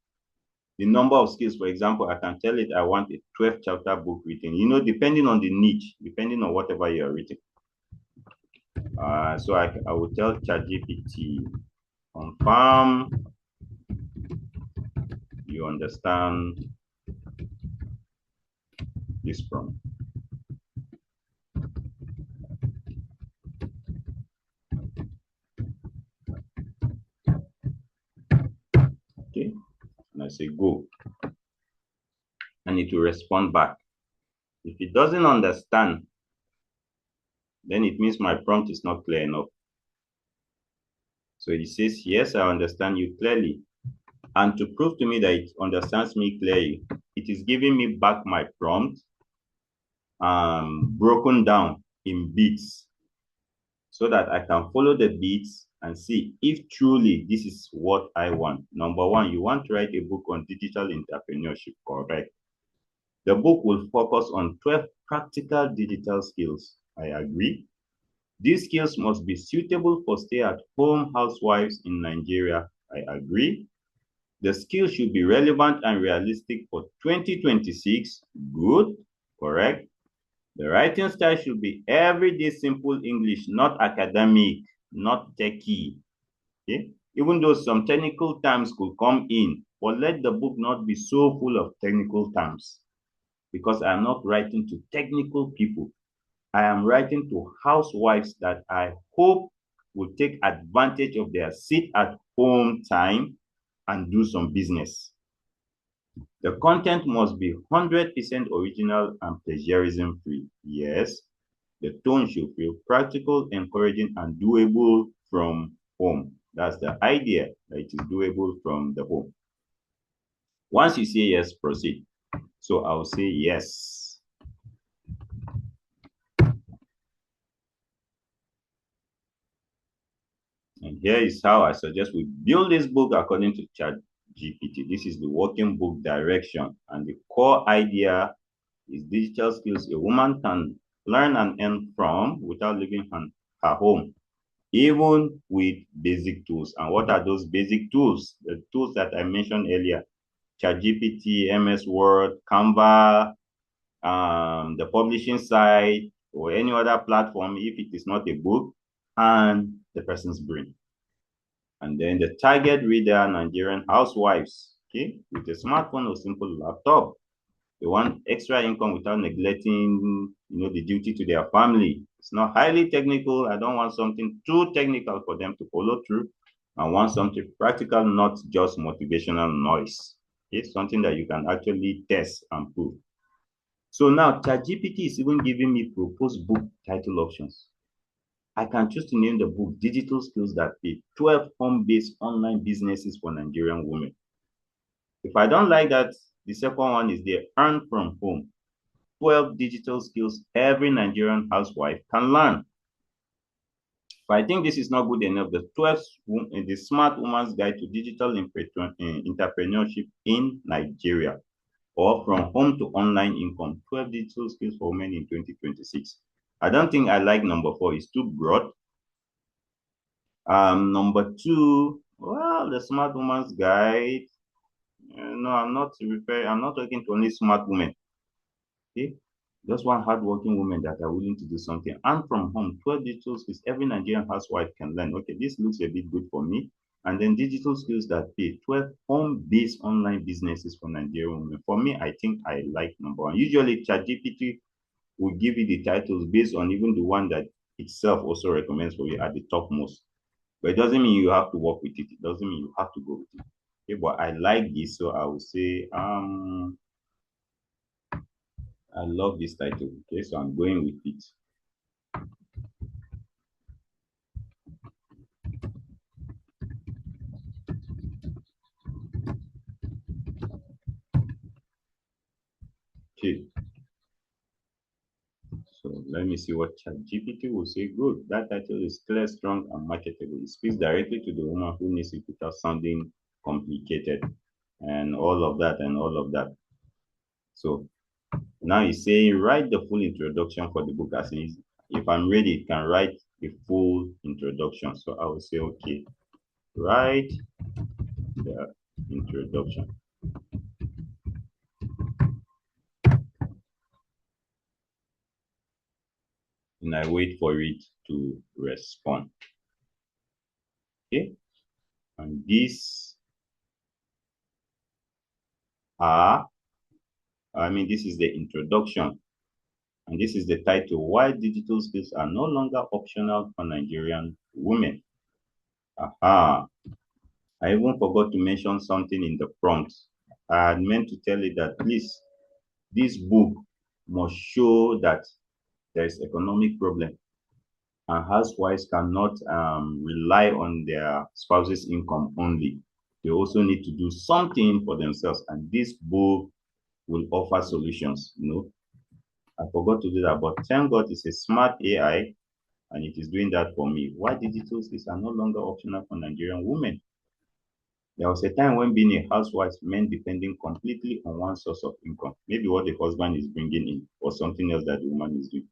the number of skills, for example, I can tell it I want a 12 chapter book written, depending on the niche, depending on whatever you're reading. So I will tell ChatGPT, confirm you understand this prompt. Okay, and I say go, and it will respond back. If it doesn't understand, then it means my prompt is not clear enough. So it says, yes, I understand you clearly. And to prove to me that it understands me clearly, it is giving me back my prompt broken down in bits so that I can follow the bits and see if truly this is what I want. Number one, you want to write a book on digital entrepreneurship, correct? The book will focus on 12 practical digital skills. I agree. These skills must be suitable for stay-at-home housewives in Nigeria. I agree. The skills should be relevant and realistic for 2026. Good, correct. The writing style should be everyday simple English, not academic, not techie. Okay? Even though some technical terms could come in, but let the book not be so full of technical terms because I am not writing to technical people. I am writing to housewives that I hope will take advantage of their sit at home time and do some business. The content must be 100% original and plagiarism free. Yes, the tone should feel practical, encouraging, and doable from home. That's the idea, that it is doable from the home. Once you say yes, proceed. So I'll say yes. And here is how I suggest we build this book according to ChatGPT. This is the working book direction. And the core idea is digital skills a woman can learn and earn from without leaving her home, even with basic tools. And what are those basic tools? The tools that I mentioned earlier: ChatGPT, MS Word, Canva, the publishing site, or any other platform if it is not a book, and the person's brain. And then the target reader, Nigerian housewives, okay, with a smartphone or simple laptop. They want extra income without neglecting, the duty to their family. It's not highly technical. I don't want something too technical for them to follow through. I want something practical, not just motivational noise. It's something that you can actually test and prove. So now ChatGPT is even giving me proposed book title options. I can choose to name the book Digital Skills That Pay 12 Home-Based Online Businesses for Nigerian Women. If I don't like that, the second one is the Earn From Home 12 digital skills every Nigerian housewife can learn. But I think this is not good enough. The Smart Woman's Guide to Digital Entrepreneurship in Nigeria, or From Home to Online Income, 12 digital skills for women in 2026. I don't think I like number 4. It's too broad. Number 2, well, the Smart Woman's Guide. No, I'm not talking to only smart women. Okay? Just one hardworking woman that are willing to do something. And from home, 12 digital skills every Nigerian housewife can learn. Okay, this looks a bit good for me. And then digital skills that pay 12 home-based online businesses for Nigerian women. For me, I think I like number 1. Usually, ChatGPT will give you the titles based on even the one that itself also recommends for you at the topmost. But it doesn't mean you have to work with it. It doesn't mean you have to go with it. Okay, but I like this, so I will say I love this title. Okay, so I'm going with it. Okay, So let me see what ChatGPT will say. Good. That title is clear, strong, and marketable. It speaks directly to the woman who needs it without sounding complicated and all of that and all of that. So now he's saying write the full introduction for the book as is. If I'm ready, it can write a full introduction. So I will say, okay, write the introduction. And I wait for it to respond. Okay. And these are, this is the introduction. And this is the title, Why Digital Skills Are No Longer Optional for Nigerian Women. Aha. I even forgot to mention something in the prompt. I had meant to tell it that please, this book must show that there is economic problem and housewives cannot rely on their spouse's income only. They also need to do something for themselves, and this book will offer solutions. I forgot to do that, but thank God it's a smart AI and it is doing that for me. Why digital skills are no longer optional for Nigerian women? There was a time when being a housewife meant depending completely on one source of income, maybe what the husband is bringing in or something else that the woman is doing.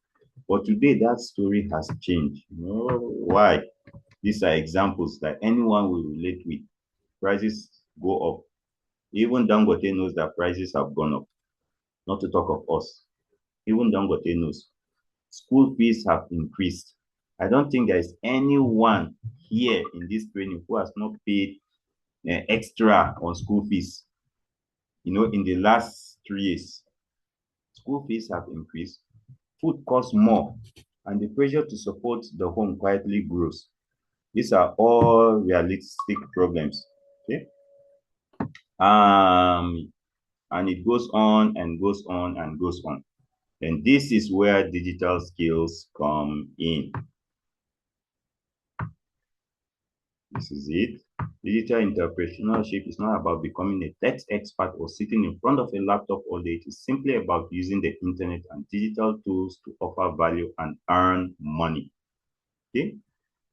But today, that story has changed. Why? These are examples that anyone will relate with. Prices go up. Even Dangote knows that prices have gone up, not to talk of us. Even Dangote knows. School fees have increased. I don't think there is anyone here in this training who has not paid extra on school fees. In the last 3 years, school fees have increased, food costs more, and the pressure to support the home quietly grows. These are all realistic problems. Okay. And it goes on and goes on and goes on. And this is where digital skills come in. This is it. Digital entrepreneurship is not about becoming a tech expert or sitting in front of a laptop all day. It is simply about using the internet and digital tools to offer value and earn money. Okay?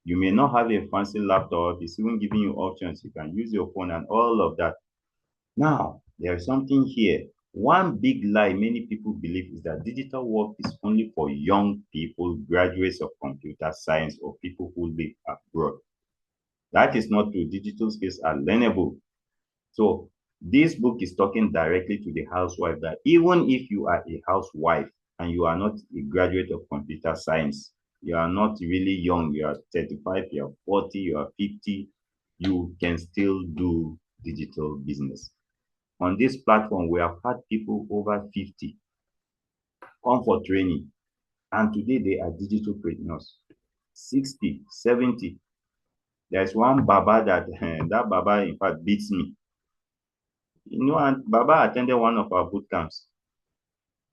You may not have a fancy laptop. It's even giving you options. You can use your phone and all of that. Now, there's something here. One big lie many people believe is that digital work is only for young people, graduates of computer science, or people who live abroad. That is not true. Digital skills are learnable. So this book is talking directly to the housewife that even if you are a housewife and you are not a graduate of computer science, you are not really young, you are 35, you are 40, you are 50, you can still do digital business. On this platform, we have had people over 50 come for training, and today they are digital entrepreneurs. 60, 70. There's one Baba that Baba, in fact, beats me. And Baba attended one of our boot camps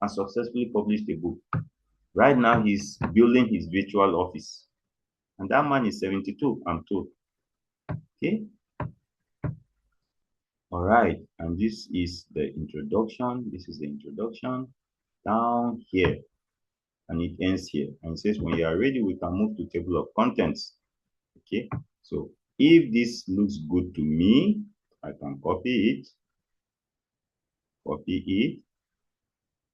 and successfully published a book. Right now, he's building his virtual office. And that man is 72, I'm told. Okay? All right. And this is the introduction. This is the introduction down here. And it ends here. And it says, when you are ready, we can move to table of contents. Okay? So if this looks good to me, I can copy it. Copy it.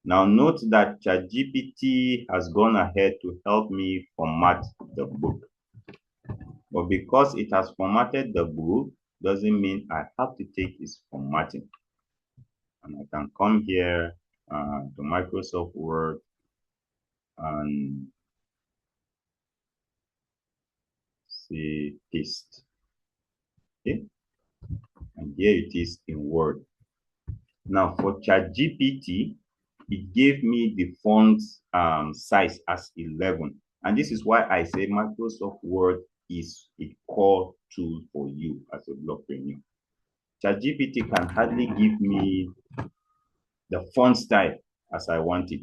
Now note that ChatGPT has gone ahead to help me format the book. But because it has formatted the book, doesn't mean I have to take its formatting. And I can come here to Microsoft Word and say paste. Okay? And here it is in Word. Now for ChatGPT, it gave me the font size as 11. And this is why I say Microsoft Word is a core tool for you as a blockpreneur. ChatGPT can hardly give me the font style as I want it.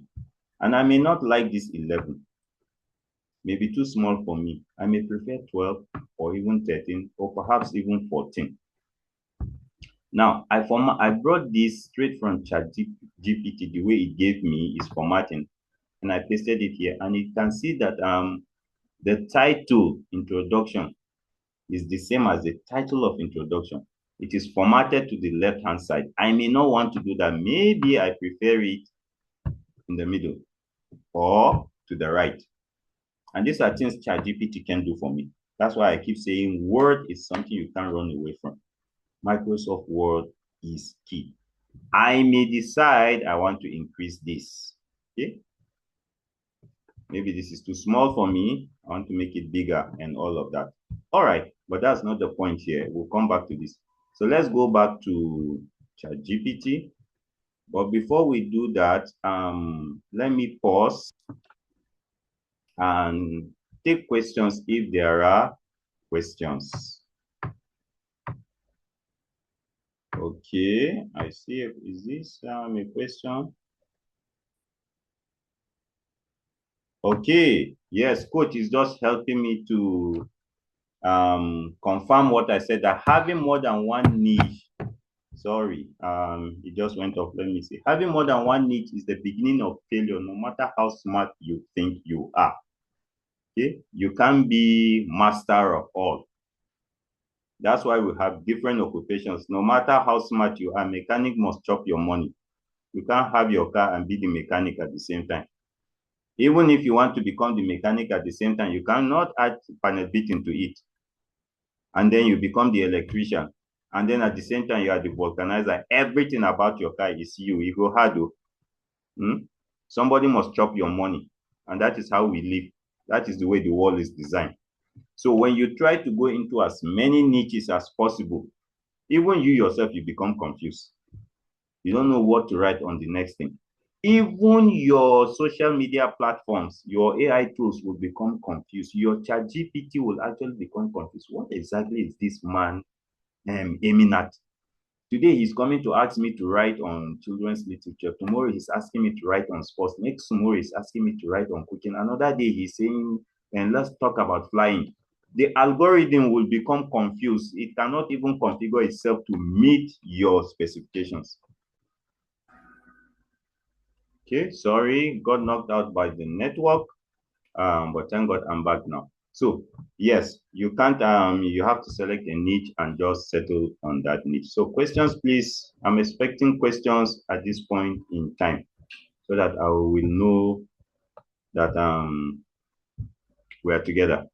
And I may not like this 11. Maybe too small for me. I may prefer 12 or even 13 or perhaps even 14. Now, I brought this straight from ChatGPT. The way it gave me is formatting. and I pasted it here. And you can see that the title introduction is the same as the title of introduction. It is formatted to the left-hand side. I may not want to do that. Maybe I prefer it in the middle or to the right. And these are things ChatGPT can do for me. That's why I keep saying Word is something you can't run away from. Microsoft Word is key. I may decide I want to increase this. Okay. Maybe this is too small for me. I want to make it bigger and all of that. All right, but that's not the point here. We'll come back to this. So let's go back to ChatGPT. But before we do that, let me pause and take questions if there are questions. Okay, I see. Is this a question? Okay, yes, coach is just helping me to confirm what I said, that having more than one niche, sorry, it just went off. Let me see. Having more than one niche is the beginning of failure, no matter how smart you think you are. Okay, you can't be master of all. That's why we have different occupations. No matter how smart you are, mechanic must chop your money. You can't have your car and be the mechanic at the same time. Even if you want to become the mechanic at the same time, you cannot add panel beating to it. And then you become the electrician. And then at the same time, you are the vulcanizer. Everything about your car is you. You go hard. Somebody must chop your money. And that is how we live. That is the way the world is designed. So when you try to go into as many niches as possible, even you yourself, you become confused. You don't know what to write on the next thing. Even your social media platforms, your AI tools will become confused. Your ChatGPT will actually become confused. What exactly is this man aiming at? Today, he's coming to ask me to write on children's literature. Tomorrow, he's asking me to write on sports. Next tomorrow, he's asking me to write on cooking. Another day, he's saying, and let's talk about flying. The algorithm will become confused. It cannot even configure itself to meet your specifications. Okay, sorry, got knocked out by the network, but thank God I'm back now. So yes, you can't, you have to select a niche and just settle on that niche. So questions, please. I'm expecting questions at this point in time so that I will know that we are together.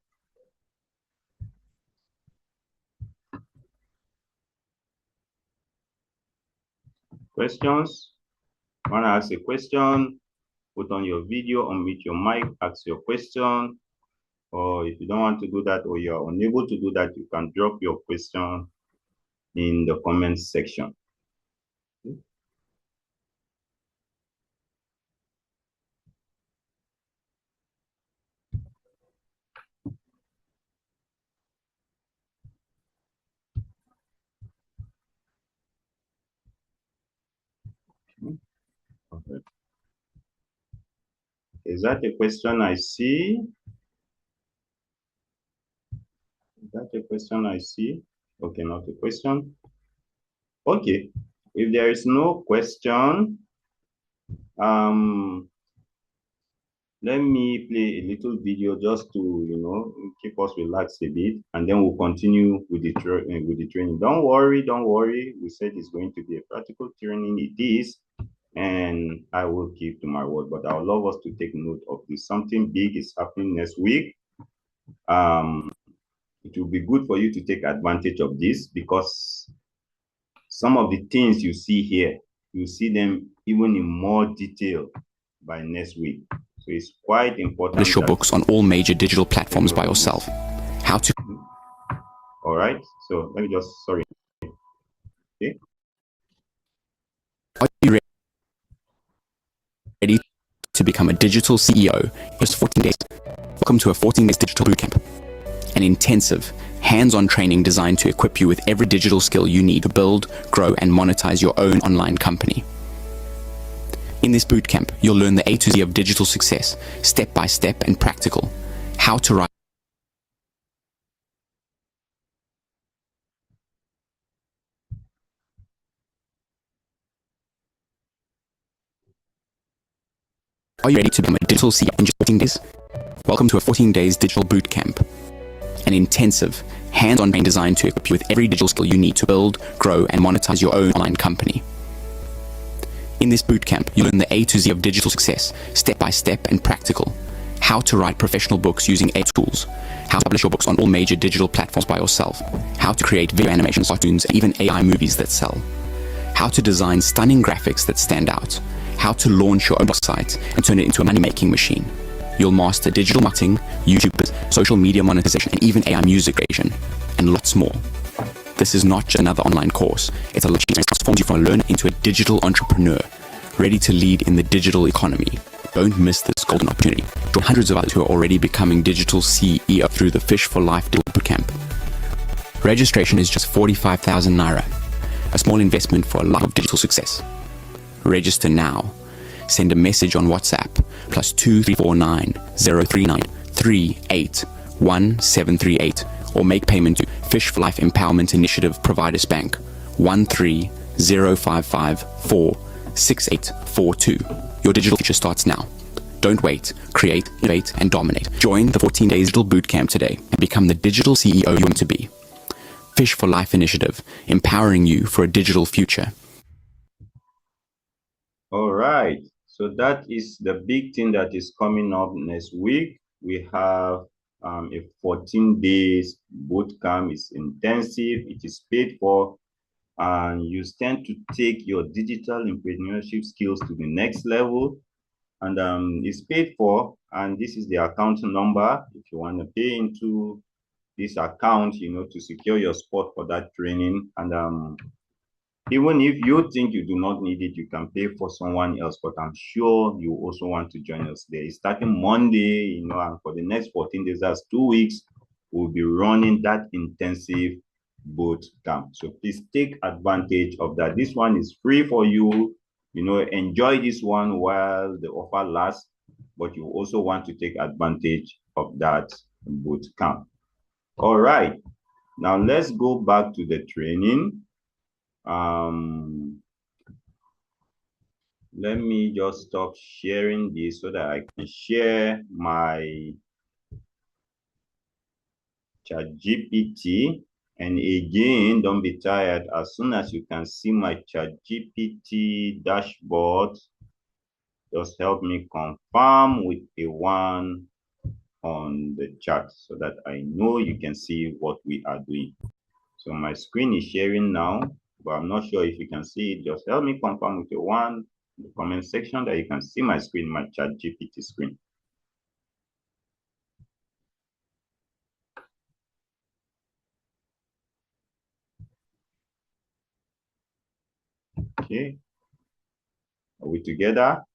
Questions? Want to ask a question? Put on your video, unmute your mic, ask your question. Or if you don't want to do that or you're unable to do that, you can drop your question in the comments section. Okay. Is that a question I see? Is that a question I see? Okay, not a question. Okay, if there is no question, let me play a little video just to, keep us relaxed a bit, and then we'll continue with the training. Don't worry, don't worry. We said it's going to be a practical training. It is, and I will keep to my word. But I would love us to take note of this. Something big is happening next week. It will be good for you to take advantage of this because some of the things you see here, you see them even in more detail by next week. So it's quite important. Publish your books on all major digital platforms by yourself. How to. All right. So let me just, sorry. Okay. Are you ready to become a digital CEO in just 14 days? Welcome to a 14 days digital bootcamp, an intensive, hands-on training designed to equip you with every digital skill you need to build, grow, and monetize your own online company. In this bootcamp, you'll learn the A to Z of digital success, step by step and practical. How to write Are you ready to become a digital CEO in just 14 days? Welcome to a 14 days digital bootcamp, an intensive, hands-on training designed to equip you with every digital skill you need to build, grow, and monetize your own online company. In this bootcamp, you'll learn the A to Z of digital success, step by step and practical. How to write professional books using AI tools, how to publish your books on all major digital platforms by yourself, how to create video animations, cartoons, and even AI movies that sell, how to design stunning graphics that stand out, how to launch your own site and turn it into a money-making machine. You'll master digital marketing, YouTube, social media monetization, and even AI music creation, and lots more. This is not just another online course. It's a life experience that transforms you from a learner into a digital entrepreneur, ready to lead in the digital economy. Don't miss this golden opportunity. Join hundreds of others who are already becoming digital CEO through the Fish for Life Digital Bootcamp. Registration is just 45,000 Naira, a small investment for a life of digital success. Register now. Send a message on WhatsApp +2349 039 381738 or make payment to Fish for Life Empowerment Initiative Providers Bank 13055446842. Your digital future starts now. Don't wait. Create, innovate, and dominate. Join the 14 days digital bootcamp today and become the digital CEO you want to be. Fish for Life Initiative, empowering you for a digital future. All right. So that is the big thing that is coming up next week. We have a 14 days bootcamp. It's intensive. It is paid for. And you stand to take your digital entrepreneurship skills to the next level. And it's paid for. And this is the account number. If you want to pay into this account, to secure your spot for that training. And even if you think you do not need it, you can pay for someone else, but I'm sure you also want to join us there. It's starting Monday, and for the next 14 days, that's 2 weeks, we'll be running that intensive boot camp. So please take advantage of that. This one is free for you. Enjoy this one while the offer lasts, but you also want to take advantage of that boot camp. All right. Now let's go back to the training. Let me just stop sharing this so that I can share my ChatGPT. And again, don't be tired. As soon as you can see my ChatGPT dashboard, just help me confirm with a 1 on the chat so that I know you can see what we are doing. So my screen is sharing now, but I'm not sure if you can see it. Just help me confirm with a 1 in the comment section that you can see my screen, my ChatGPT screen. Okay. Are we together?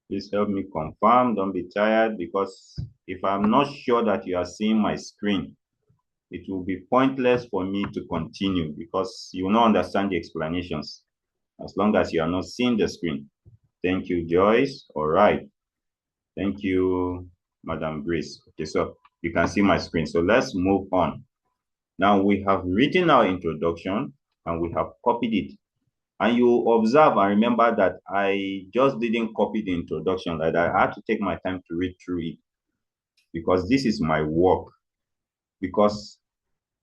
Please help me confirm. Don't be tired, because if I'm not sure that you are seeing my screen, it will be pointless for me to continue because you will not understand the explanations as long as you are not seeing the screen. Thank you, Joyce. All right. Thank you, Madam Grace. Okay, so you can see my screen. So let's move on. Now we have written our introduction and we have copied it. And you observe and remember that I just didn't copy the introduction. Like I had to take my time to read through it because this is my work. Because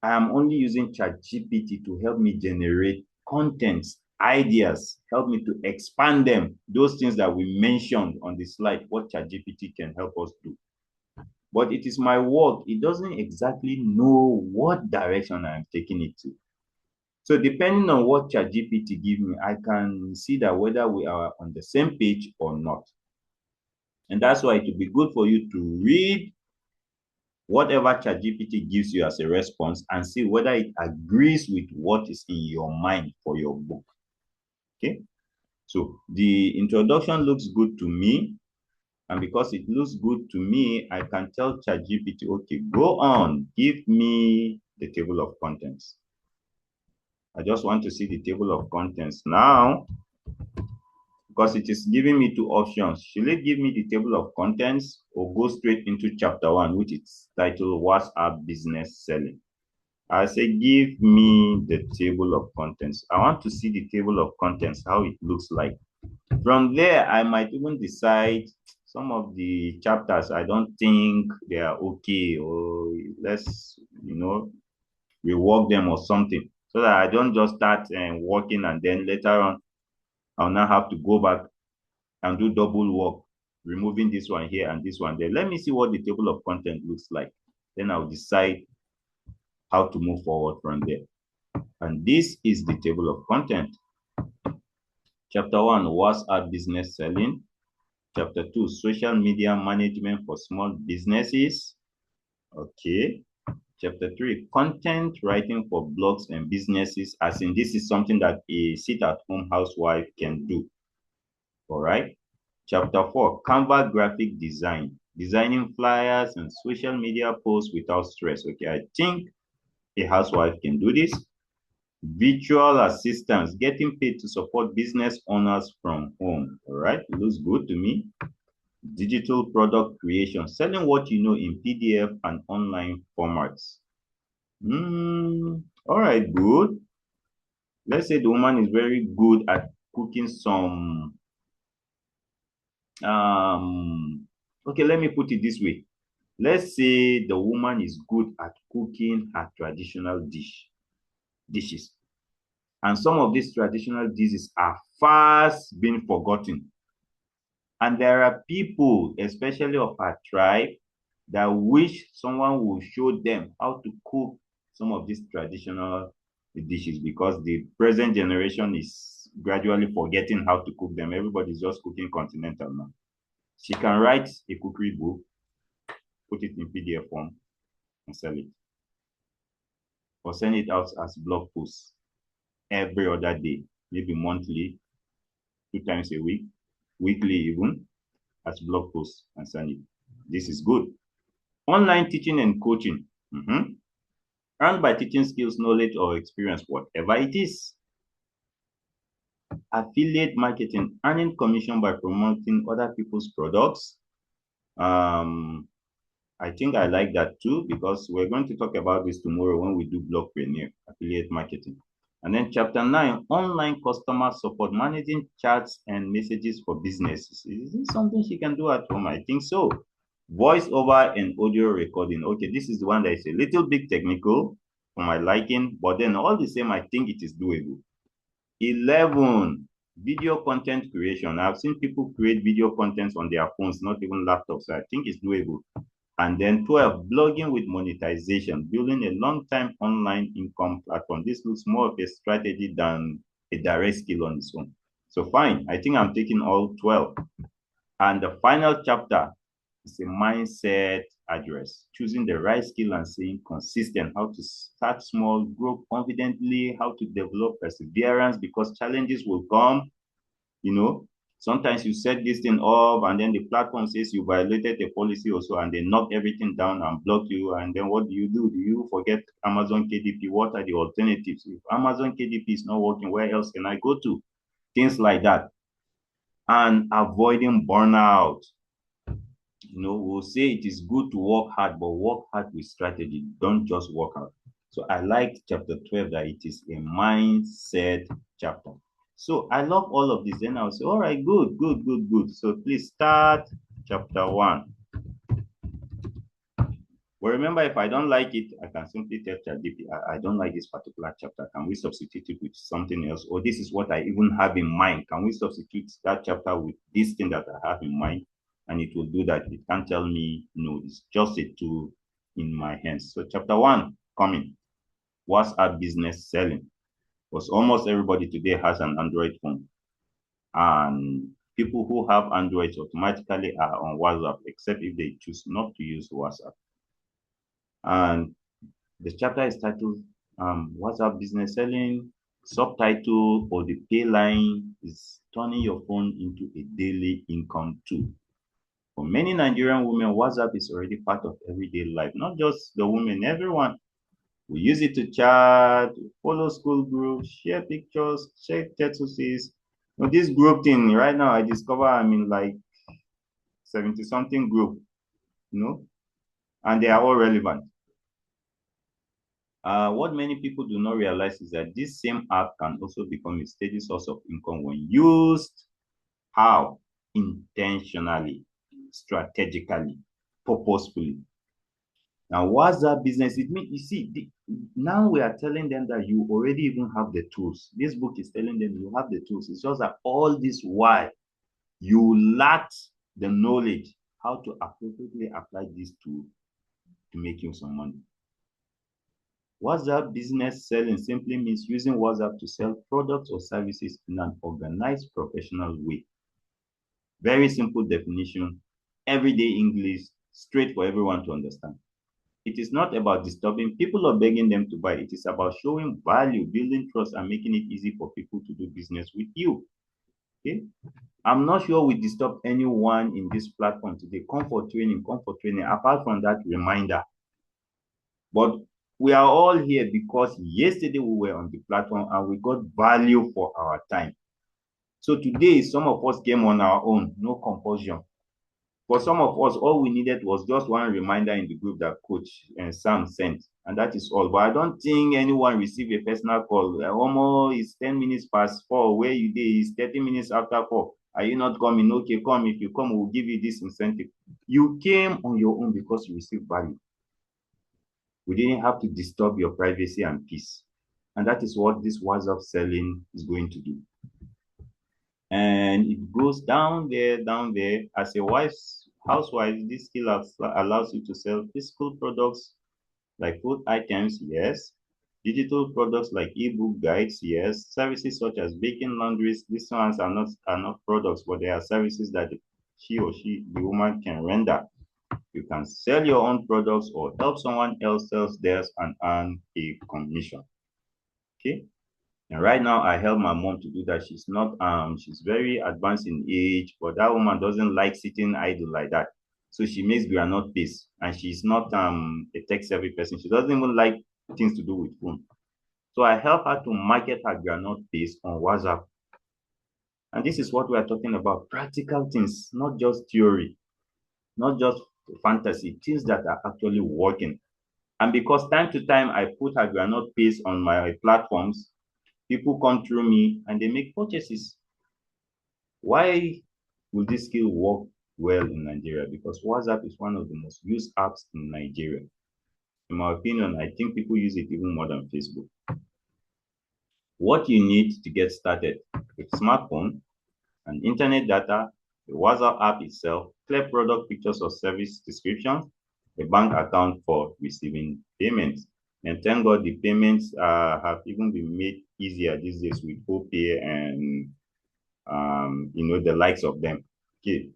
I am only using ChatGPT to help me generate contents, ideas, help me to expand them. Those things that we mentioned on the slide, what ChatGPT can help us do. But it is my work. It doesn't exactly know what direction I'm taking it to. So depending on what ChatGPT gives me, I can see that whether we are on the same page or not. And that's why it would be good for you to read whatever ChatGPT gives you as a response and see whether it agrees with what is in your mind for your book. Okay? So the introduction looks good to me. And because it looks good to me, I can tell ChatGPT, okay, go on, give me the table of contents. I just want to see the table of contents now because it is giving me 2 options. Should it give me the table of contents or go straight into chapter 1, which is titled WhatsApp Business Selling? I say, give me the table of contents. I want to see the table of contents, how it looks like. From there, I might even decide some of the chapters I don't think they are okay, or let's, rework them or something, so that I don't just start working and then later on I'll now have to go back and do double work, removing this one here and this one there. Let me see what the table of content looks like. Then I'll decide how to move forward from there. And this is the table of content. Chapter 1, WhatsApp business selling. Chapter 2, social media management for small businesses. Okay. Chapter 3, content writing for blogs and businesses, as in this is something that a sit-at-home housewife can do. All right. Chapter 4, Canva graphic design, designing flyers and social media posts without stress. Okay, I think a housewife can do this. Virtual assistants, getting paid to support business owners from home. All right, it looks good to me. Digital product creation, selling what you know in PDF and online formats. All right, good. Let's say the woman is very good at cooking some, okay, let me put it this way. Let's say the woman is good at cooking her traditional dishes. And some of these traditional dishes are fast being forgotten. And there are people, especially of our tribe, that wish someone would show them how to cook some of these traditional dishes, because the present generation is gradually forgetting how to cook them. Everybody's just cooking continental now. She can write a cookery book, put it in PDF form, and sell it, or send it out as blog posts every other day, maybe monthly, 2 times a week, weekly even, as blog posts, and send it. This is good. Online teaching and coaching. Earned by teaching skills, knowledge, or experience, whatever it is. Affiliate marketing, earning commission by promoting other people's products. I think I like that too, because we're going to talk about this tomorrow when we do Bookpreneur, affiliate marketing. And then chapter 9, online customer support, managing chats and messages for businesses. Is this something she can do at home? I think so. Voice over and audio recording. Okay, this is the one that is a little bit technical for my liking, but then all the same, I think it is doable. 11, video content creation. I've seen people create video contents on their phones, not even laptops. So I think it's doable. And then 12, blogging with monetization, building a long-time online income platform. This looks more of a strategy than a direct skill on its own. So fine, I think I'm taking all 12. And the final chapter is a mindset address, choosing the right skill and staying consistent, how to start small, grow confidently, how to develop perseverance, because challenges will come, you know. Sometimes you set this thing up and then the platform says you violated a policy also, and they knock everything down and block you. And then what do? Do you forget Amazon KDP? What are the alternatives? If Amazon KDP is not working, where else can I go to? Things like that. And avoiding burnout. We'll say it is good to work hard, but work hard with strategy. Don't just work hard. So I liked chapter 12 that it is a mindset chapter. So I love all of this. Then I'll say, all right, good, good, good, good. So please start chapter 1. But remember, if I don't like it, I can simply tell ChatGPT, I don't like this particular chapter. Can we substitute it with something else? Or this is what I even have in mind. Can we substitute that chapter with this thing that I have in mind? And it will do that. It can't tell me, no, it's just a tool in my hands. So chapter 1 coming. WhatsApp business selling. Because almost everybody today has an Android phone. And people who have Androids automatically are on WhatsApp, except if they choose not to use WhatsApp. And the chapter is titled WhatsApp Business Selling. Subtitle or the pay line is turning your phone into a daily income tool. For many Nigerian women, WhatsApp is already part of everyday life, not just the women, everyone. We use it to chat, follow school groups, share pictures, check statuses. This group thing, right now, I discover I'm in like 70 something group, and they are all relevant. What many people do not realize is that this same app can also become a steady source of income when used How? Intentionally, strategically, purposefully. Now, what's that business? It means, you see, now we are telling them that you already even have the tools. This book is telling them you have the tools. It's just that all this while you lack the knowledge how to appropriately apply these tools to make you some money. WhatsApp business selling simply means using WhatsApp to sell products or services in an organized, professional way. Very simple definition, everyday English, straight for everyone to understand. It is not about disturbing people or begging them to buy. It is about showing value, building trust, and making it easy for people to do business with you. Okay? I'm not sure we disturb anyone in this platform today. Comfort training, apart from that reminder. But we are all here because yesterday we were on the platform and we got value for our time. So today, some of us came on our own, no compulsion. For some of us, all we needed was just one reminder in the group that Coach and Sam sent, and that is all. But I don't think anyone received a personal call. Omo, it's 10 minutes past 4. Where you dey? It's 30 minutes after 4. Are you not coming? Okay, come. If you come, we'll give you this incentive. You came on your own because you received value. We didn't have to disturb your privacy and peace. And that is what this WhatsApp selling is going to do. And it goes down there, down there. As a housewife, this skill allows you to sell physical products like food items, yes. Digital products like ebook guides, yes. Services such as baking, laundries, these ones are not products, but they are services that the woman can render. You can sell your own products or help someone else sell theirs and earn a commission. Okay. And right now, I help my mom to do that. She's very advanced in age, but that woman doesn't like sitting idle like that. So she makes groundnut paste, and she's not a tech-savvy person. She doesn't even like things to do with phone. So I help her to market her groundnut paste on WhatsApp. And this is what we are talking about, practical things, not just theory, not just fantasy, things that are actually working. And because time to time I put her groundnut paste on my platforms, people come through me and they make purchases. Why will this skill work well in Nigeria? Because WhatsApp is one of the most used apps in Nigeria. In my opinion, I think people use it even more than Facebook. What you need to get started with smartphone and internet data, the WhatsApp app itself, clear product pictures or service descriptions, a bank account for receiving payments. And thank God the payments have even been made easier these days with OPay and the likes of them. Okay.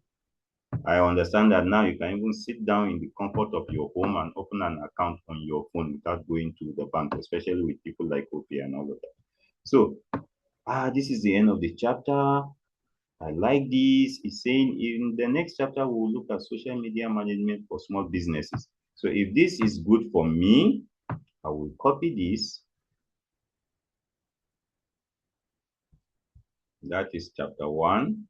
I understand that now you can even sit down in the comfort of your home and open an account on your phone without going to the bank, especially with people like OPay and all of that. So, this is the end of the chapter. I like this. It's saying in the next chapter, we'll look at social media management for small businesses. So if this is good for me, I will copy this. That is chapter 1.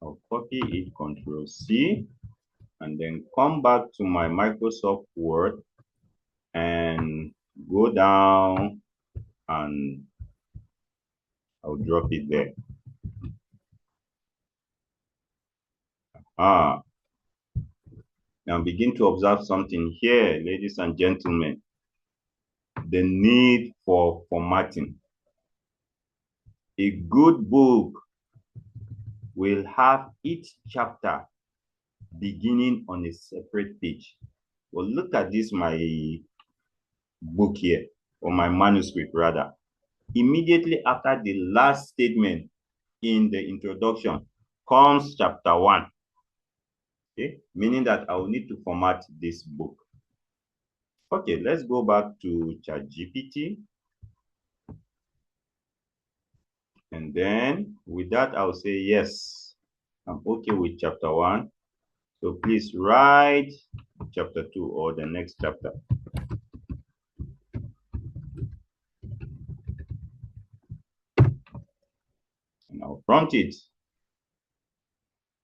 I'll copy it, Control C, and then come back to my Microsoft Word and go down and I'll drop it there. Now begin to observe something here, ladies and gentlemen. The need for formatting. A good book will have each chapter beginning on a separate page. Well, look at this, my book here, or my manuscript rather. Immediately after the last statement in the introduction comes chapter 1. Okay, meaning that I will need to format this book. Okay, let's go back to ChatGPT. And then with that, I'll say, yes, I'm okay with chapter 1. So please write chapter 2 or the next chapter. And I'll prompt it.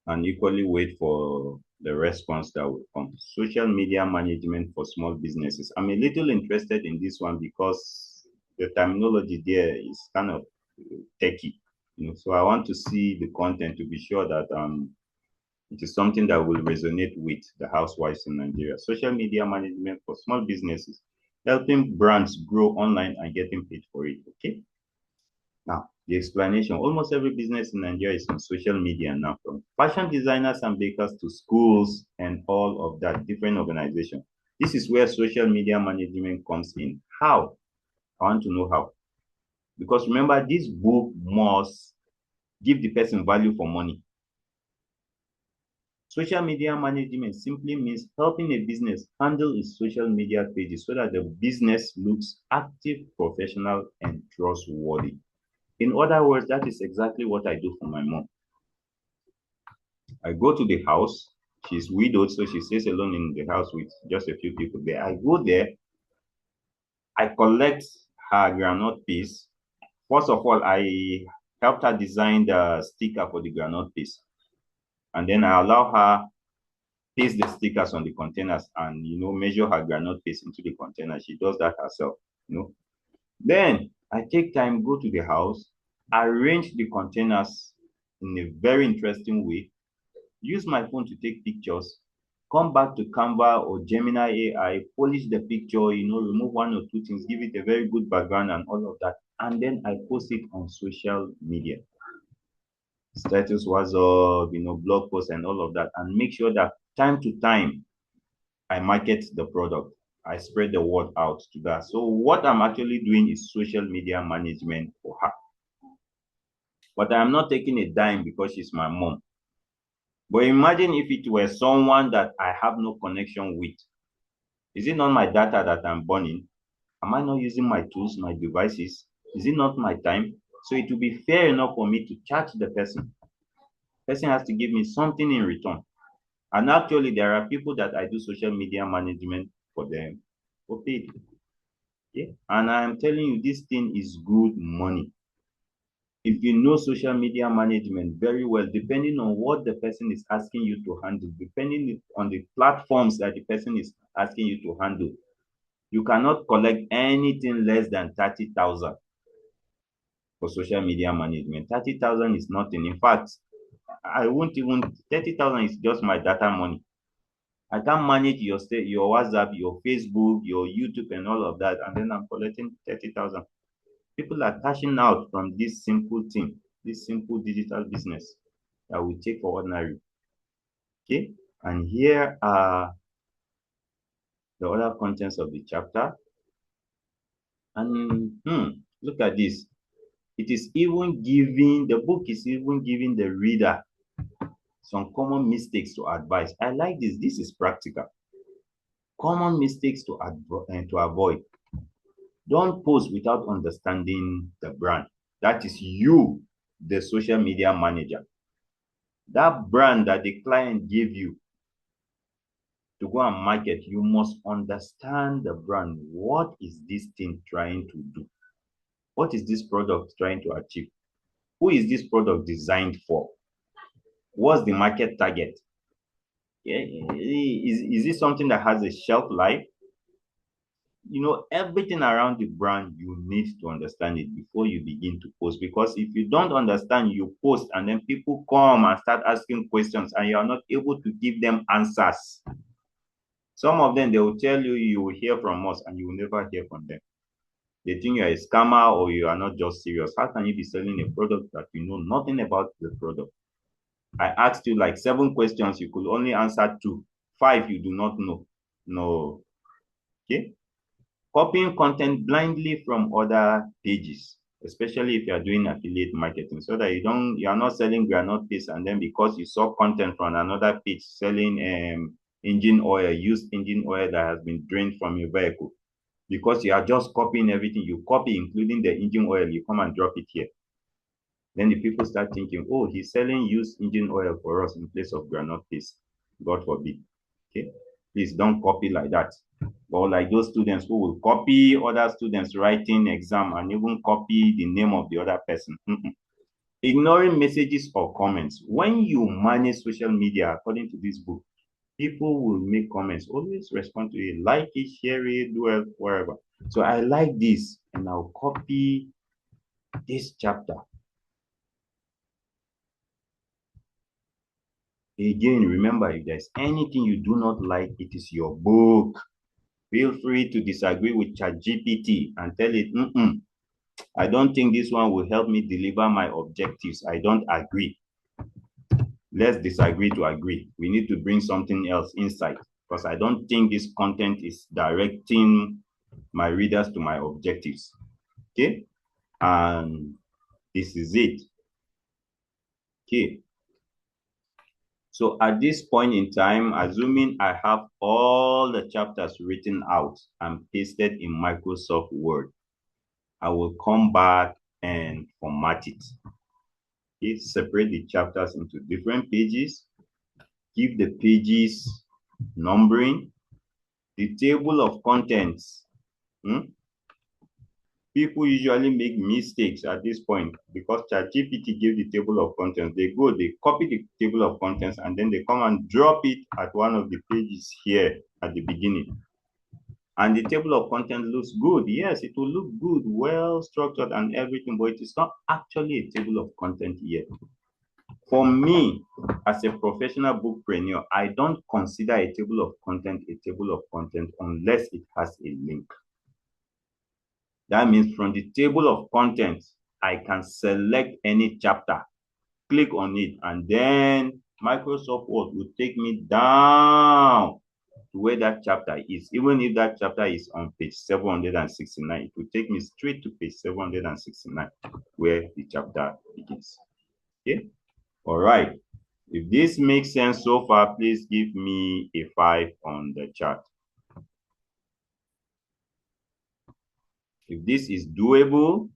and equally wait for the response that will come. Social media management for small businesses. I'm a little interested in this one because the terminology there is kind of techy. So I want to see the content to be sure that it is something that will resonate with the housewives in Nigeria. Social media management for small businesses, helping brands grow online and getting paid for it. Okay. Now, the explanation, almost every business in Nigeria is on social media now, from fashion designers and bakers to schools and all of that, different organizations. This is where social media management comes in. How? I want to know how. Because remember, this book must give the person value for money. Social media management simply means helping a business handle its social media pages so that the business looks active, professional, and trustworthy. In other words, that is exactly what I do for my mom. I go to the house. She's widowed, so she stays alone in the house with just a few people there. I go there. I collect her groundnut piece. First of all, I helped her design the sticker for the groundnut piece. And then I allow her paste the stickers on the containers and, measure her groundnut piece into the container. She does that herself. Then I take time, go to the house, arrange the containers in a very interesting way, use my phone to take pictures, come back to Canva or Gemini AI, polish the picture, remove one or two things, give it a very good background and all of that. And then I post it on social media. Status, WhatsApp, blog posts and all of that. And make sure that time to time, I market the product. I spread the word out to that. So what I'm actually doing is social media management for her. But I'm not taking a dime because she's my mom. But imagine if it were someone that I have no connection with. Is it not my data that I'm burning? Am I not using my tools, my devices? Is it not my time? So it will be fair enough for me to charge the person. Person has to give me something in return. And actually, there are people that I do social media management for them for paid. Okay? And I'm telling you, this thing is good money. If you know social media management very well, depending on what the person is asking you to handle, depending on the platforms that the person is asking you to handle, you cannot collect anything less than 30,000 for social media management. 30,000 is nothing. In fact, I won't even, 30,000 is just my data money. I can manage your WhatsApp, your Facebook, your YouTube, and all of that, and then I'm collecting 30,000. People are cashing out from this simple thing, this simple digital business that we take for ordinary. Okay, and here are the other contents of the chapter. And look at this. It is even giving, the book is even giving the reader some common mistakes to advise. I like this. This is practical. Common mistakes to avoid. Don't post without understanding the brand. That is you, the social media manager. That brand that the client gave you to go and market, you must understand the brand. What is this thing trying to do? What is this product trying to achieve? Who is this product designed for? What's the market target? Yeah, is this something that has a shelf life? Everything around the brand, you need to understand it before you begin to post. Because if you don't understand, you post and then people come and start asking questions and you are not able to give them answers. Some of them, they will tell you, you will hear from us, and you will never hear from them. They think you are a scammer or you are not just serious. How can you be selling a product that you know nothing about the product? I asked you like 7 questions, you could only answer 2. 5 you do not know. No. Okay. Copying content blindly from other pages, especially if you are doing affiliate marketing, so that you are not selling groundnut paste and then because you saw content from another page selling engine oil, used engine oil that has been drained from your vehicle, because you are just copying everything. You copy including the engine oil, you come and drop it here. Then the people start thinking, oh, he's selling used engine oil for us in place of groundnut paste. God forbid. Okay, please don't copy like that. Or like those students who will copy other students writing exam and even copy the name of the other person. Ignoring messages or comments. When you manage social media, according to this book, people will make comments. Always respond to it, like it, share it, do it, wherever. So I like this, and I'll copy this chapter. Again, remember, if there's anything you do not like, it is your book. Feel free to disagree with ChatGPT and tell it, I don't think this one will help me deliver my objectives. I don't agree. Let's disagree to agree. We need to bring something else inside because I don't think this content is directing my readers to my objectives. Okay? And this is it. Okay. So at this point in time, assuming I have all the chapters written out and pasted in Microsoft Word, I will come back and format it. Okay, separate the chapters into different pages, give the pages numbering, the table of contents. People usually make mistakes at this point because ChatGPT gave the table of contents. They go, they copy the table of contents, and then they come and drop it at one of the pages here at the beginning. And the table of content looks good. Yes, it will look good, well structured and everything, but it is not actually a table of content yet. For me, as a professional bookpreneur, I don't consider a table of content a table of content unless it has a link. That means from the table of contents, I can select any chapter, click on it, and then Microsoft Word will take me down to where that chapter is. Even if that chapter is on page 769, it will take me straight to page 769, where the chapter begins. Okay? All right. If this makes sense so far, please give me a 5 on the chart. If this is doable,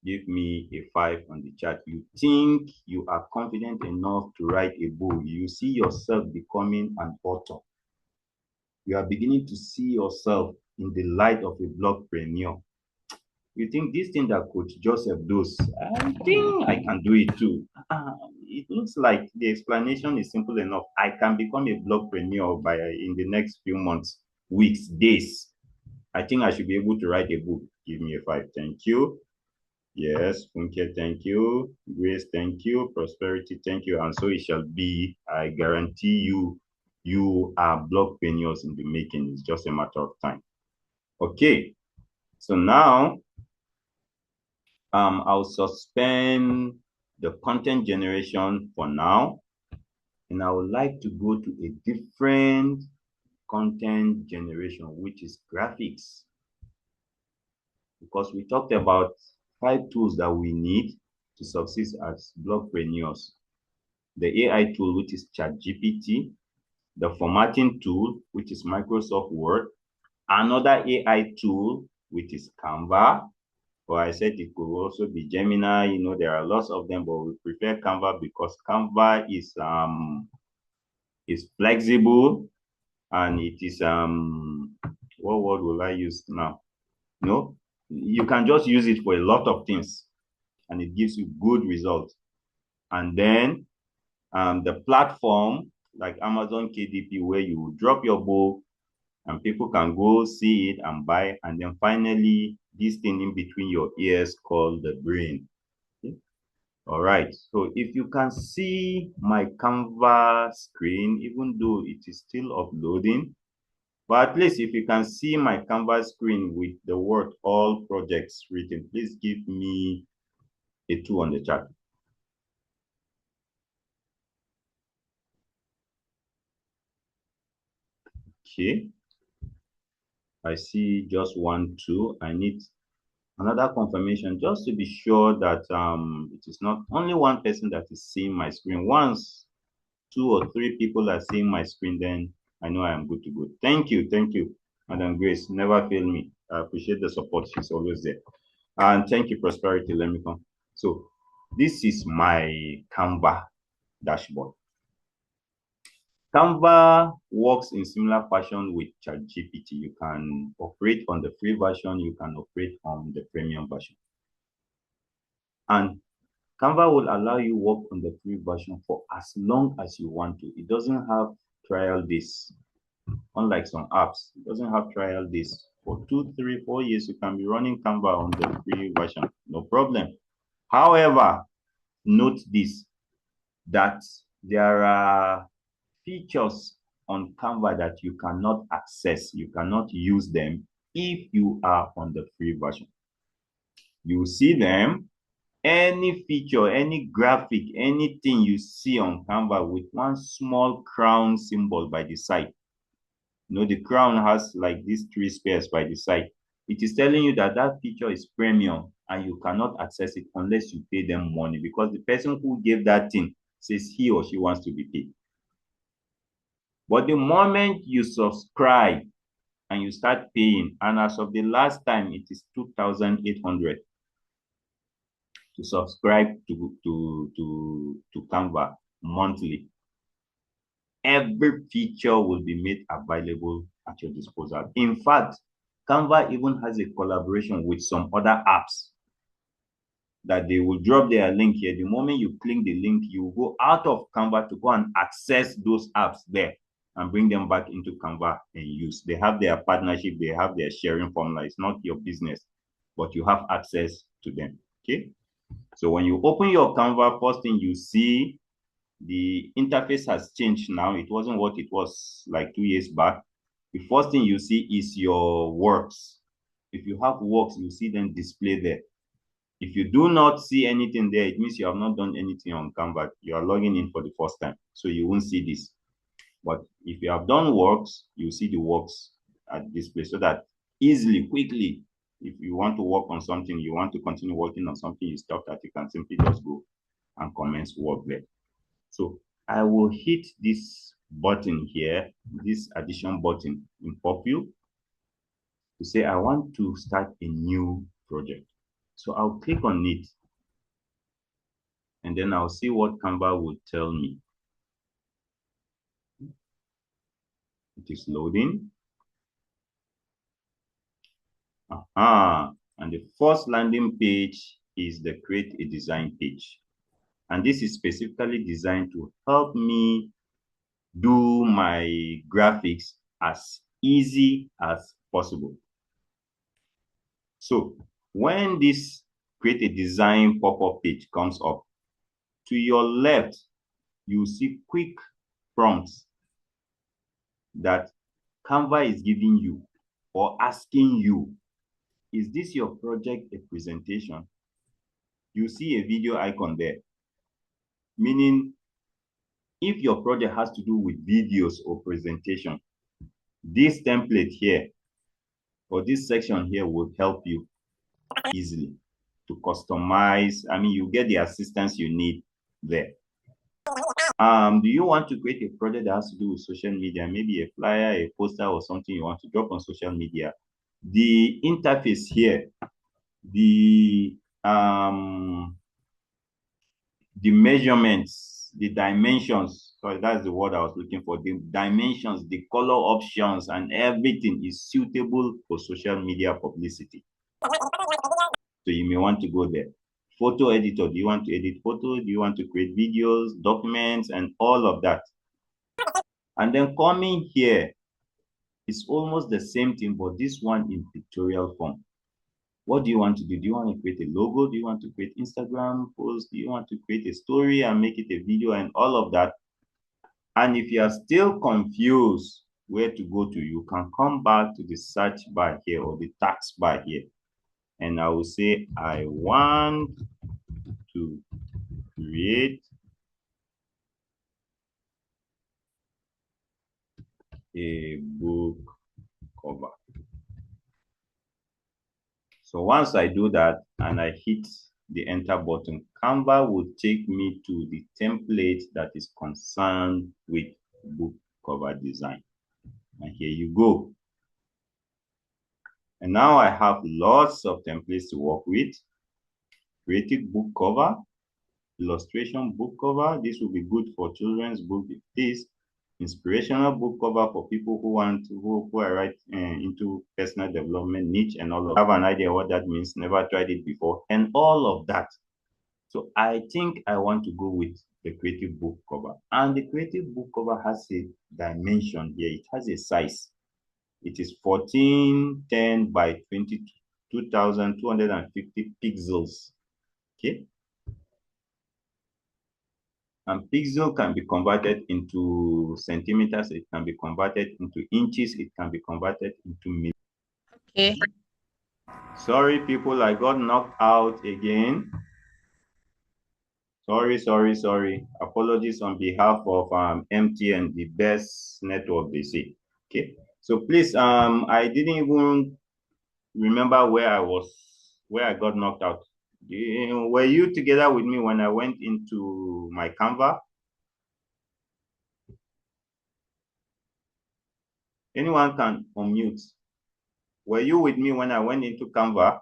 give me a 5 on the chart. You think you are confident enough to write a book. You see yourself becoming an author. You are beginning to see yourself in the light of a blogpreneur. You think this thing that Coach Joseph does, I think I can do it too. It looks like the explanation is simple enough. I can become a blogpreneur by in the next few months, weeks, days. I think I should be able to write a book. Give me a 5. Thank you. Yes, Funke, thank you. Grace, thank you. Prosperity, thank you. And so it shall be. I guarantee you, you are blogpreneurs in the making. It's just a matter of time. Okay. So now, I'll suspend the content generation for now. And I would like to go to a different content generation, which is graphics. Because we talked about 5 tools that we need to succeed as blogpreneurs. The AI tool, which is ChatGPT, the formatting tool, which is Microsoft Word, another AI tool, which is Canva, or I said it could also be Gemini. You know, there are lots of them, but we prefer Canva because Canva is flexible and it is what word will I use now? No, you can just use it for a lot of things and it gives you good results. And then the platform like Amazon KDP, where you drop your book and people can go see it and buy. And then finally, this thing in between your ears called the brain. Okay? All right. So if you can see my Canva screen, even though it is still uploading, but at least if you can see my Canva screen with the word all projects written, please give me a 2 on the chart. Okay. I see just 1, 2. I need another confirmation just to be sure that it is not only one person that is seeing my screen. Once 2 or 3 people are seeing my screen, then I know I am good to go. Thank you, Madam Grace. Never fail me. I appreciate the support. She's always there. And thank you, Prosperity. Let me come. So this is my Canva dashboard. Canva works in similar fashion with ChatGPT. You can operate on the free version. You can operate on the premium version. And Canva will allow you work on the free version for as long as you want to. It doesn't have trial days. Unlike some apps, it doesn't have trial days. For 2, 3, 4 years, you can be running Canva on the free version. No problem. However, note this, that there are features on Canva that you cannot access. You cannot use them if you are on the free version. You see them, any feature, any graphic, anything you see on Canva with one small crown symbol by the side. You know, the crown has like these 3 squares by the side. It is telling you that that feature is premium and you cannot access it unless you pay them money, because the person who gave that thing says he or she wants to be paid. But the moment you subscribe and you start paying, and as of the last time, it is 2,800 to subscribe to Canva monthly. Every feature will be made available at your disposal. In fact, Canva even has a collaboration with some other apps that they will drop their link here. The moment you click the link, you go out of Canva to go and access those apps there and bring them back into Canva and use. They have their partnership, they have their sharing formula. It's not your business, but you have access to them. Okay. So when you open your Canva, first thing you see, the interface has changed now. It wasn't what it was like 2 years back. The first thing you see is your works. If you have works, you see them displayed there. If you do not see anything there, it means you have not done anything on Canva. You are logging in for the first time, so you won't see this. But if you have done works, you see the works at display, so that easily, quickly, if you want to work on something, you want to continue working on something you stopped at, you can simply just go and commence work there. So I will hit this button here, this addition button in purple, to say I want to start a new project. So I'll click on it, and then I'll see what Canva will tell me. It is loading. And the first landing page is the create a design page. And this is specifically designed to help me do my graphics as easy as possible. So when this create a design pop-up page comes up, to your left, you see quick prompts that Canva is giving you or asking you, is this your project a presentation? You see a video icon there, meaning if your project has to do with videos or presentation, this template here or this section here will help you easily to customize. I mean, you get the assistance you need there. Do you want to create a project that has to do with social media, maybe a flyer, a poster, or something you want to drop on social media? The interface here, the measurements, the dimensions, sorry, that's the word I was looking for. The dimensions, the color options, and everything is suitable for social media publicity. So you may want to go there. Photo editor, do you want to edit photos? Do you want to create videos, documents, and all of that? And then coming here, it's almost the same thing, but this one in pictorial form. What do you want to do? Do you want to create a logo? Do you want to create Instagram posts? Do you want to create a story and make it a video and all of that? And if you are still confused where to go to, you can come back to the search bar here or the task bar here. And I will say, I want to create a book cover. So once I do that and I hit the enter button, Canva will take me to the template that is concerned with book cover design. And here you go. And now I have lots of templates to work with. Creative book cover, illustration book cover. This will be good for children's book. This inspirational book cover for people who want who are right into personal development niche and all of that. Have an idea what that means, never tried it before, and all of that. So I think I want to go with the creative book cover. And the creative book cover has a dimension here. It has a size. It is 1410 by 22,250 pixels. Okay. And pixel can be converted into centimeters. It can be converted into inches. It can be converted into meters. Okay. Sorry, people, I got knocked out again. Sorry. Apologies on behalf of MTN, the best network they say. Okay. So please, I didn't even remember where I got knocked out. Were you together with me when I went into my Canva? Anyone can unmute. Were you with me when I went into Canva?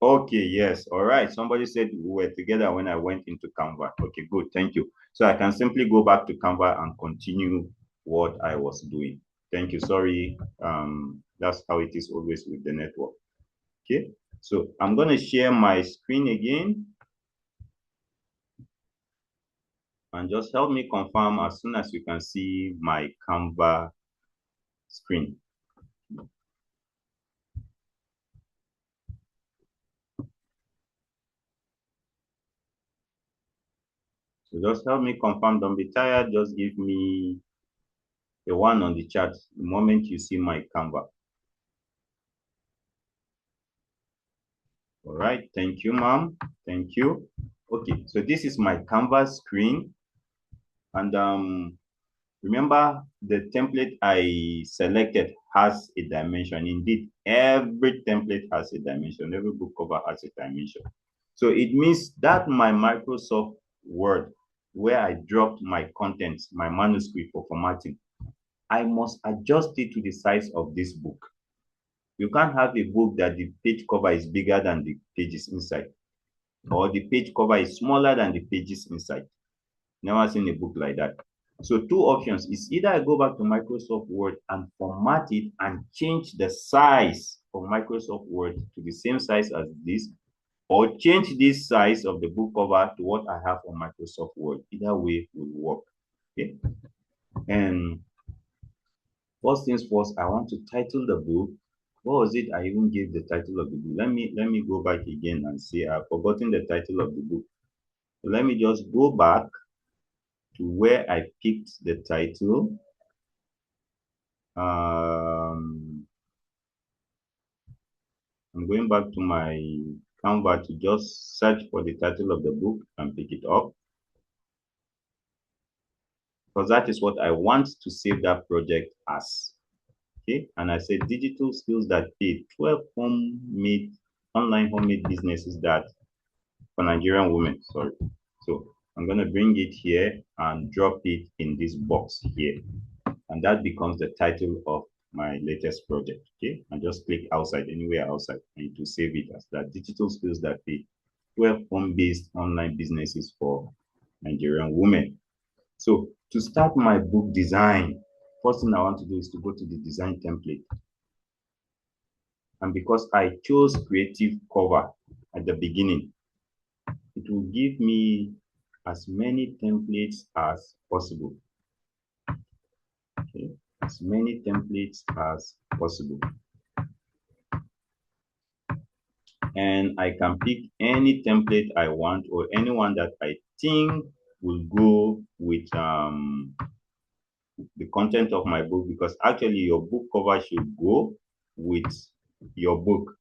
Okay, yes. All right. Somebody said we were together when I went into Canva. Okay, good. Thank you. So I can simply go back to Canva and continue what I was doing. Thank you. Sorry. That's how it is always with the network. Okay. So I'm going to share my screen again and just help me confirm as soon as you can see my Canva screen. So just help me confirm. Don't be tired. Just give me a one on the chat the moment you see my Canva. All right. Thank you, ma'am. Thank you. Okay. So this is my Canva screen. And remember the template I selected has a dimension. Indeed, every template has a dimension. Every book cover has a dimension. So it means that my Microsoft Word, where I dropped my contents, my manuscript for formatting, I must adjust it to the size of this book. You can't have a book that the page cover is bigger than the pages inside, or the page cover is smaller than the pages inside. Never seen a book like that. So two options is either I go back to Microsoft Word and format it and change the size of Microsoft Word to the same size as this, or change this size of the book cover to what I have on Microsoft Word. Either way will work. Okay. And first things first, I want to title the book. What was it I even gave the title of the book? Let me go back again and see. I've forgotten the title of the book. So let me just go back to where I picked the title. I'm going back to my Canva to just search for the title of the book and pick it up, because that is what I want to save that project as. Okay, and I said digital skills that pay 12 online homemade businesses that for Nigerian women. Sorry. So I'm going to bring it here and drop it in this box here. And that becomes the title of my latest project. Okay, and just click outside, anywhere outside, and to save it as that digital skills that pay 12 home-based online businesses for Nigerian women. So to start my book design, first thing I want to do is to go to the design template. And because I chose creative cover at the beginning, it will give me as many templates as possible. Okay, as many templates as possible. And I can pick any template I want, or anyone that I think will go with the content of my book, because actually your book cover should go with your book.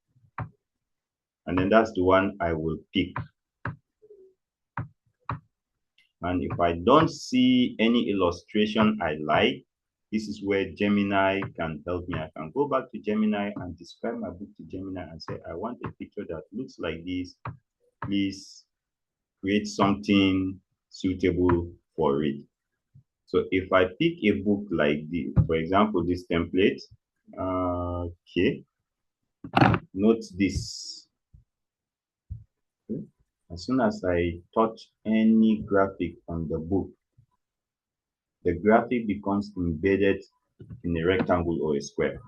And then that's the one I will pick. And if I don't see any illustration I like, this is where Gemini can help me. I can go back to Gemini and describe my book to Gemini and say, I want a picture that looks like this. Please create something suitable for it. So if I pick a book like this, for example, this template, okay, note this. Okay. As soon as I touch any graphic on the book, the graphic becomes embedded in a rectangle or a square,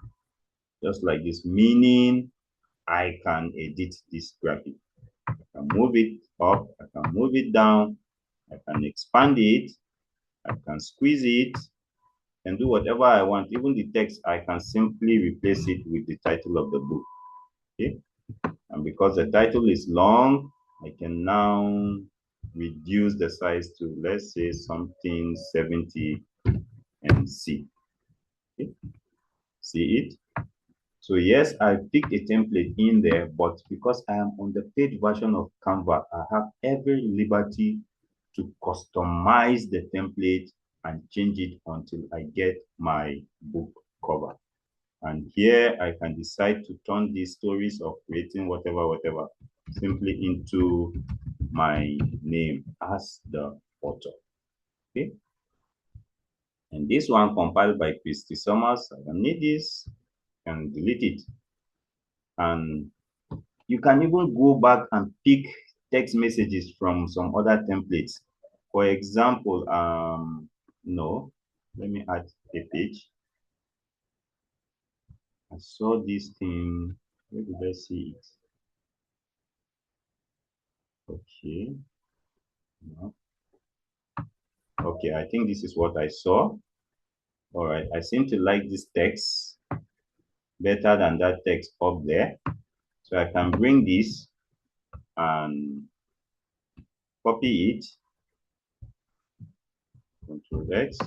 just like this, meaning I can edit this graphic. I can move it up, I can move it down, I can expand it, I can squeeze it, and do whatever I want. Even the text, I can simply replace it with the title of the book. Okay? And because the title is long, I can now reduce the size to, let's say, something 70 and see. Okay? See it? So yes, I picked a template in there, but because I am on the paid version of Canva, I have every liberty to customize the template and change it until I get my book cover. And here I can decide to turn these stories of creating whatever, simply into my name as the author. Okay. And this one compiled by Christy Summers. I don't need this. I can delete it. And you can even go back and pick text messages from some other templates. For example, no, let me add a page. I saw this thing. Where did I see it? Okay. No. Okay, I think this is what I saw. All right, I seem to like this text better than that text up there. So I can bring this and copy it, Control X,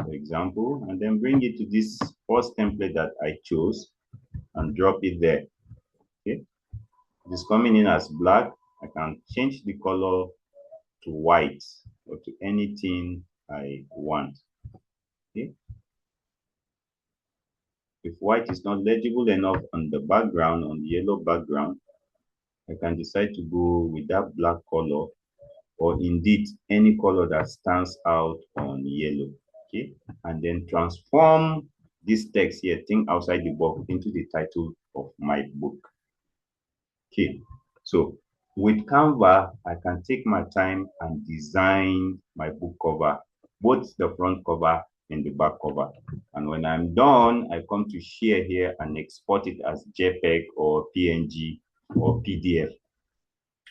for example, and then bring it to this first template that I chose and drop it there. Okay, it is coming in as black. I can change the color to white or to anything I want. Okay. If white is not legible enough on the background, on the yellow background, I can decide to go with that black color, or indeed any color that stands out on yellow. Okay, and then transform this text here, think outside the box, into the title of my book. Okay, so with Canva, I can take my time and design my book cover, both the front cover and the back cover. And when I'm done, I come to share here and export it as JPEG or PNG or PDF.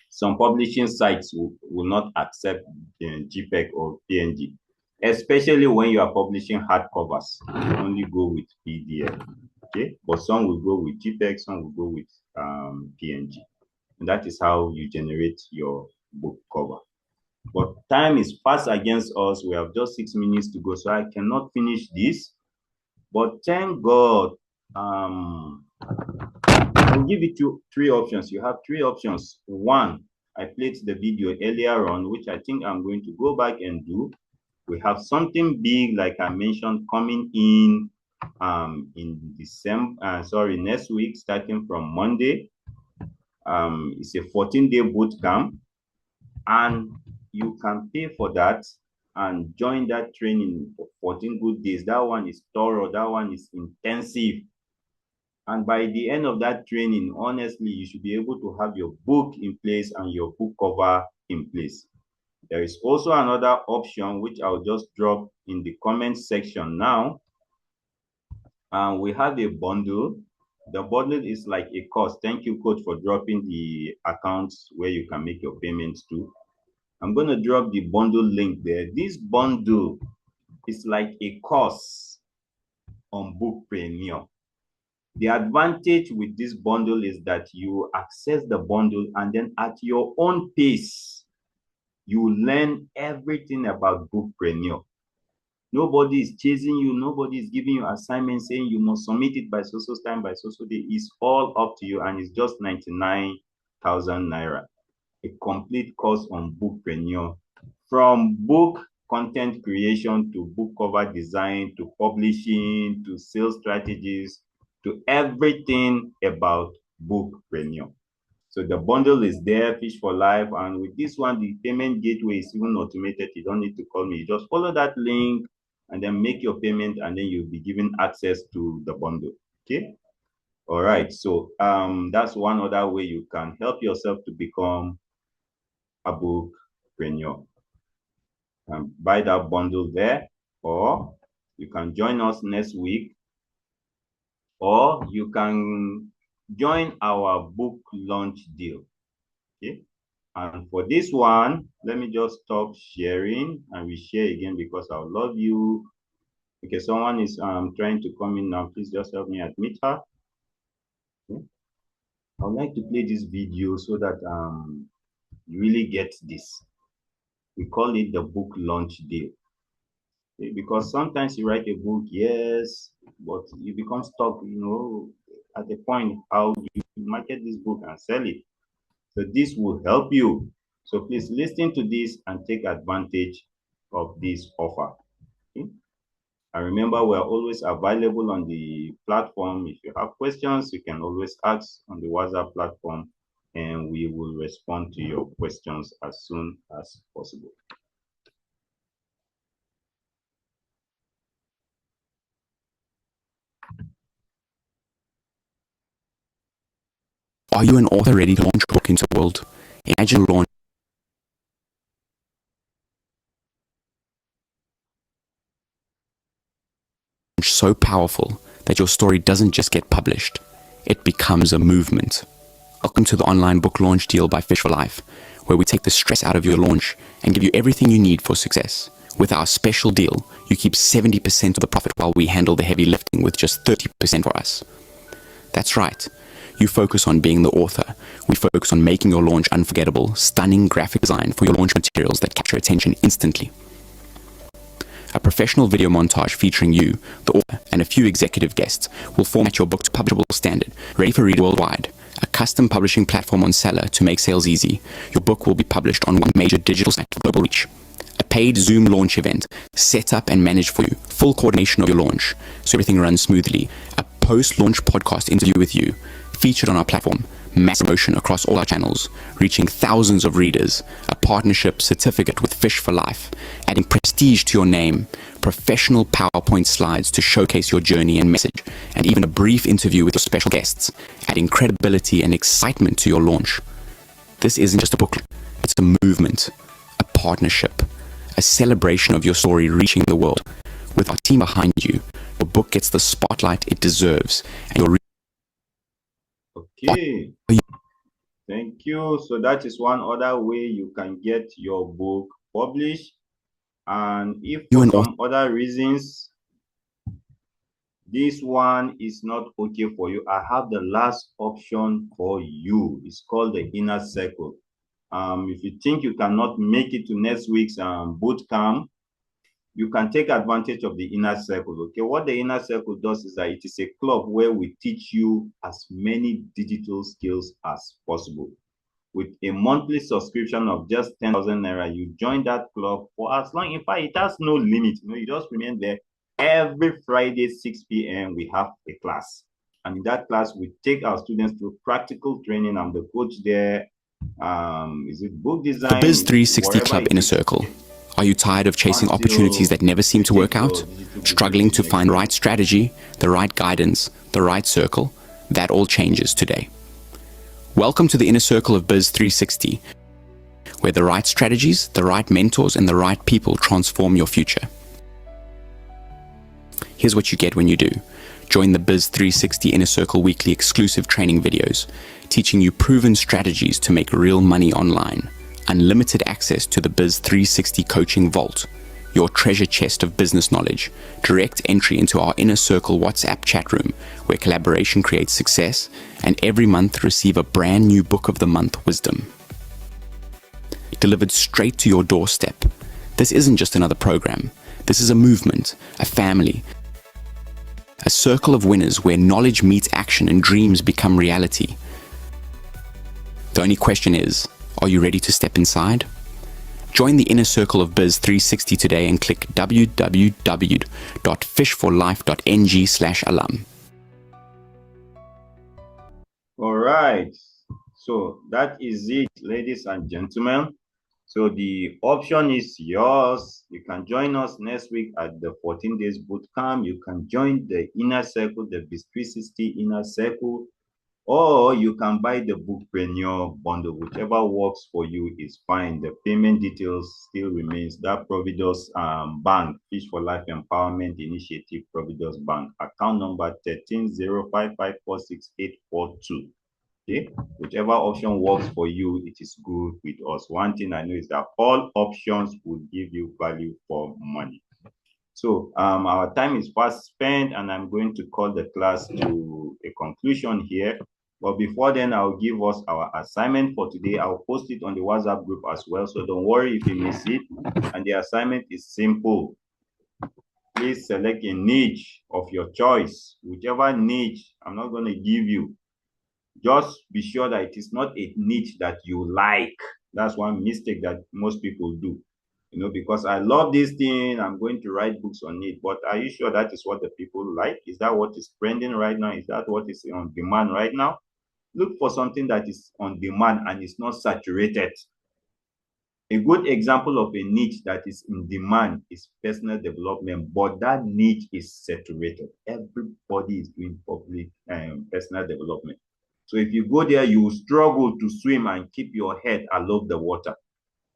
Some publishing sites will not accept JPEG or PNG, especially when you are publishing hardcovers. You only go with PDF. Okay, but some will go with JPEG, some will go with PNG. And that is how you generate your book cover. But time is fast against us. We have just 6 minutes to go, so I cannot finish this. But thank God, I'll give it you 3 options. You have 3 options. One, I played the video earlier on, which I think I'm going to go back and do. We have something big, like I mentioned, coming in December, next week, starting from Monday. It's a 14-day boot camp, and you can pay for that and join that training for 14 good days. That one is thorough, that one is intensive. And by the end of that training, honestly, you should be able to have your book in place and your book cover in place. There is also another option, which I'll just drop in the comment section now. And we have a bundle. The bundle is like a course. Thank you, coach, for dropping the accounts where you can make your payments to. I'm going to drop the bundle link there. This bundle is like a course on Bookpreneur. The advantage with this bundle is that you access the bundle, and then at your own pace, you learn everything about Bookpreneur. Nobody is chasing you. Nobody is giving you assignments saying you must submit it by so time, by so day. It's all up to you, and it's just 99,000 naira. A complete course on Bookpreneur, from book content creation to book cover design to publishing to sales strategies to everything about Bookpreneur. So the bundle is there, Fish for Life, and with this one, the payment gateway is even automated. You don't need to call me. You just follow that link and then make your payment, and then you'll be given access to the bundle. Okay. All right. So that's one other way you can help yourself to become a bookpreneur. Buy that bundle there, or you can join us next week, or you can join our book launch deal. Okay. And for this one, let me just stop sharing and we share again because I love you. Okay, someone is trying to come in now. Please just help me admit her. Okay. I would like to play this video so that you really get this. We call it the book launch deal. Okay, because sometimes you write a book, yes, but you become stuck, at the point how do you market this book and sell it. So this will help you. So please listen to this and take advantage of this offer. Okay? And remember, we're always available on the platform. If you have questions, you can always ask on the WhatsApp platform and we will respond to your questions as soon as possible. Are you an author ready to launch a book into the world? Imagine a launch so powerful that your story doesn't just get published, it becomes a movement. Welcome to the online book launch deal by Fish for Life, where we take the stress out of your launch and give you everything you need for success. With our special deal, you keep 70% of the profit while we handle the heavy lifting with just 30% for us. That's right. You focus on being the author. We focus on making your launch unforgettable, stunning graphic design for your launch materials that capture attention instantly. A professional video montage featuring you, the author, and a few executive guests will format your book to publishable standard, ready for read worldwide. A custom publishing platform on Seller to make sales easy. Your book will be published on one major digital site for global reach. A paid Zoom launch event set up and managed for you. Full coordination of your launch so everything runs smoothly. A post-launch podcast interview with you, featured on our platform. Mass promotion across all our channels, reaching thousands of readers, a partnership certificate with Fish for Life, adding prestige to your name, professional PowerPoint slides to showcase your journey and message, and even a brief interview with your special guests, adding credibility and excitement to your launch. This isn't just a booklet, it's a movement, a partnership, a celebration of your story reaching the world. With our team behind you, your book gets the spotlight it deserves, and your Okay. Thank you. So that is one other way you can get your book published. And if for some other reasons this one is not okay for you, I have the last option for you. It's called the inner circle. If you think you cannot make it to next week's boot camp, you can take advantage of the inner circle. Okay, what the inner circle does is that it is a club where we teach you as many digital skills as possible. With a monthly subscription of just 10,000 naira, you join that club for as long, in fact, it has no limit. You just remain there. Every Friday, 6 p.m., we have a class. And in that class, we take our students through practical training. I'm the coach there. Is it book design? The Biz 360 Club Inner Circle. Are you tired of chasing opportunities that never seem to work out? Struggling to find the right strategy, the right guidance, the right circle? That all changes today. Welcome to the Inner Circle of Biz 360, where the right strategies, the right mentors, and the right people transform your future. Here's what you get when you do. Join the Biz 360 Inner Circle weekly exclusive training videos, teaching you proven strategies to make real money online. Unlimited access to the Biz 360 Coaching Vault, your treasure chest of business knowledge. Direct entry into our Inner Circle WhatsApp chat room, where collaboration creates success, and every month receive a brand new Book of the Month wisdom, delivered straight to your doorstep. This isn't just another program. This is a movement, a family, a circle of winners where knowledge meets action and dreams become reality. The only question is, are you ready to step inside? Join the Inner Circle of Biz 360 today and click www.fishforlife.ng/alum. All right. So that is it, ladies and gentlemen. So the option is yours. You can join us next week at the 14 days boot camp. You can join the inner circle, the Biz 360 inner circle. Or you can buy the Bookpreneur bundle. Whichever works for you is fine. The payment details still remains that Providus Bank, Fish for Life Empowerment Initiative, Providus Bank, account number 1305546842. Okay, whichever option works for you, it is good with us. One thing I know is that all options will give you value for money. So our time is fast spent, and I'm going to call the class to a conclusion here. But before then, I'll give us our assignment for today. I'll post it on the WhatsApp group as well. So don't worry if you miss it. And the assignment is simple. Please select a niche of your choice. Whichever niche I'm not going to give you, just be sure that it is not a niche that you like. That's one mistake that most people do. Because I love this thing, I'm going to write books on it. But are you sure that is what the people like? Is that what is trending right now? Is that what is on demand right now? Look for something that is on demand and is not saturated. A good example of a niche that is in demand is personal development, but that niche is saturated. Everybody is doing public personal development. So if you go there, you will struggle to swim and keep your head above the water.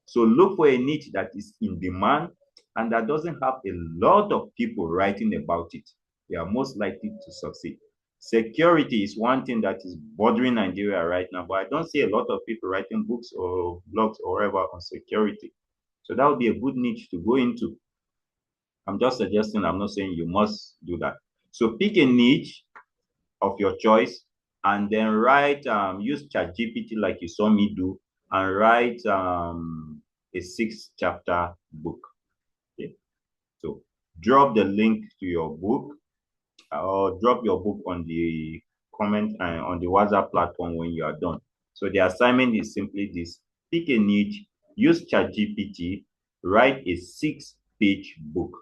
So look for a niche that is in demand and that doesn't have a lot of people writing about it. They are most likely to succeed. Security is one thing that is bothering Nigeria right now, but I don't see a lot of people writing books or blogs or whatever on security. So that would be a good niche to go into. I'm just suggesting, I'm not saying you must do that. So pick a niche of your choice and then write, use ChatGPT like you saw me do, and write a 6-chapter book. Okay. So drop the link to your book or drop your book on the comment on the WhatsApp platform when you are done. So the assignment is simply this: pick a niche, use ChatGPT, write a 6-page book,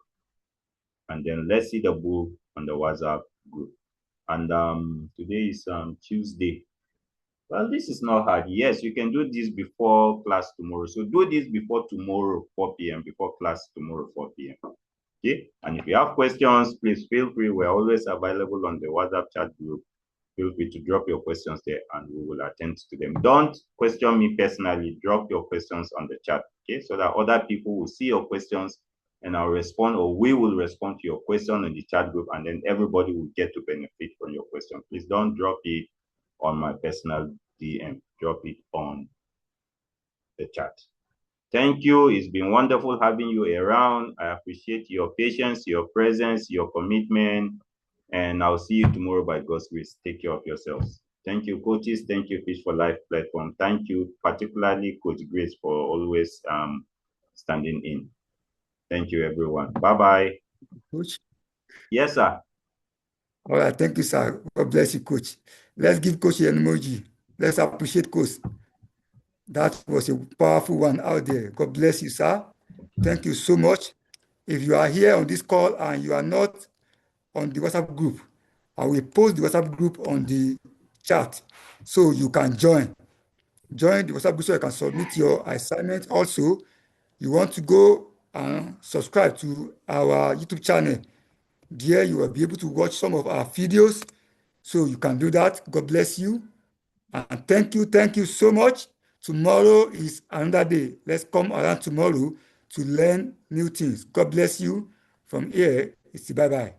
and then let's see the book on the WhatsApp group. And today is Tuesday. Well, this is not hard. Yes, you can do this before class tomorrow. So do this before tomorrow, 4 p.m., before class tomorrow, 4 p.m. Okay? And if you have questions, please feel free. We're always available on the WhatsApp chat group. Feel free to drop your questions there and we will attend to them. Don't question me personally. Drop your questions on the chat, okay? So that other people will see your questions and I'll respond, or we will respond to your question in the chat group, and then everybody will get to benefit from your question. Please don't drop it on my personal DM. Drop it on the chat. Thank you. It's been wonderful having you around. I appreciate your patience, your presence, your commitment, and I'll see you tomorrow by God's grace. Take care of yourselves. Thank you, coaches. Thank you, Fish for Life platform. Thank you, particularly Coach Grace, for always standing in. Thank you, everyone. Bye-bye. Coach. Yes, sir. All right, thank you, sir. God bless you, Coach. Let's give Coach an emoji. Let's appreciate Coach. That was a powerful one out there. God bless you, sir. Thank you so much. If you are here on this call and you are not on the WhatsApp group, I will post the WhatsApp group on the chat so you can join. Join the WhatsApp group so you can submit your assignment. Also, you want to go and subscribe to our YouTube channel. There you will be able to watch some of our videos. So you can do that. God bless you. And thank you so much. Tomorrow is another day. Let's come around tomorrow to learn new things. God bless you. From here, it's bye-bye.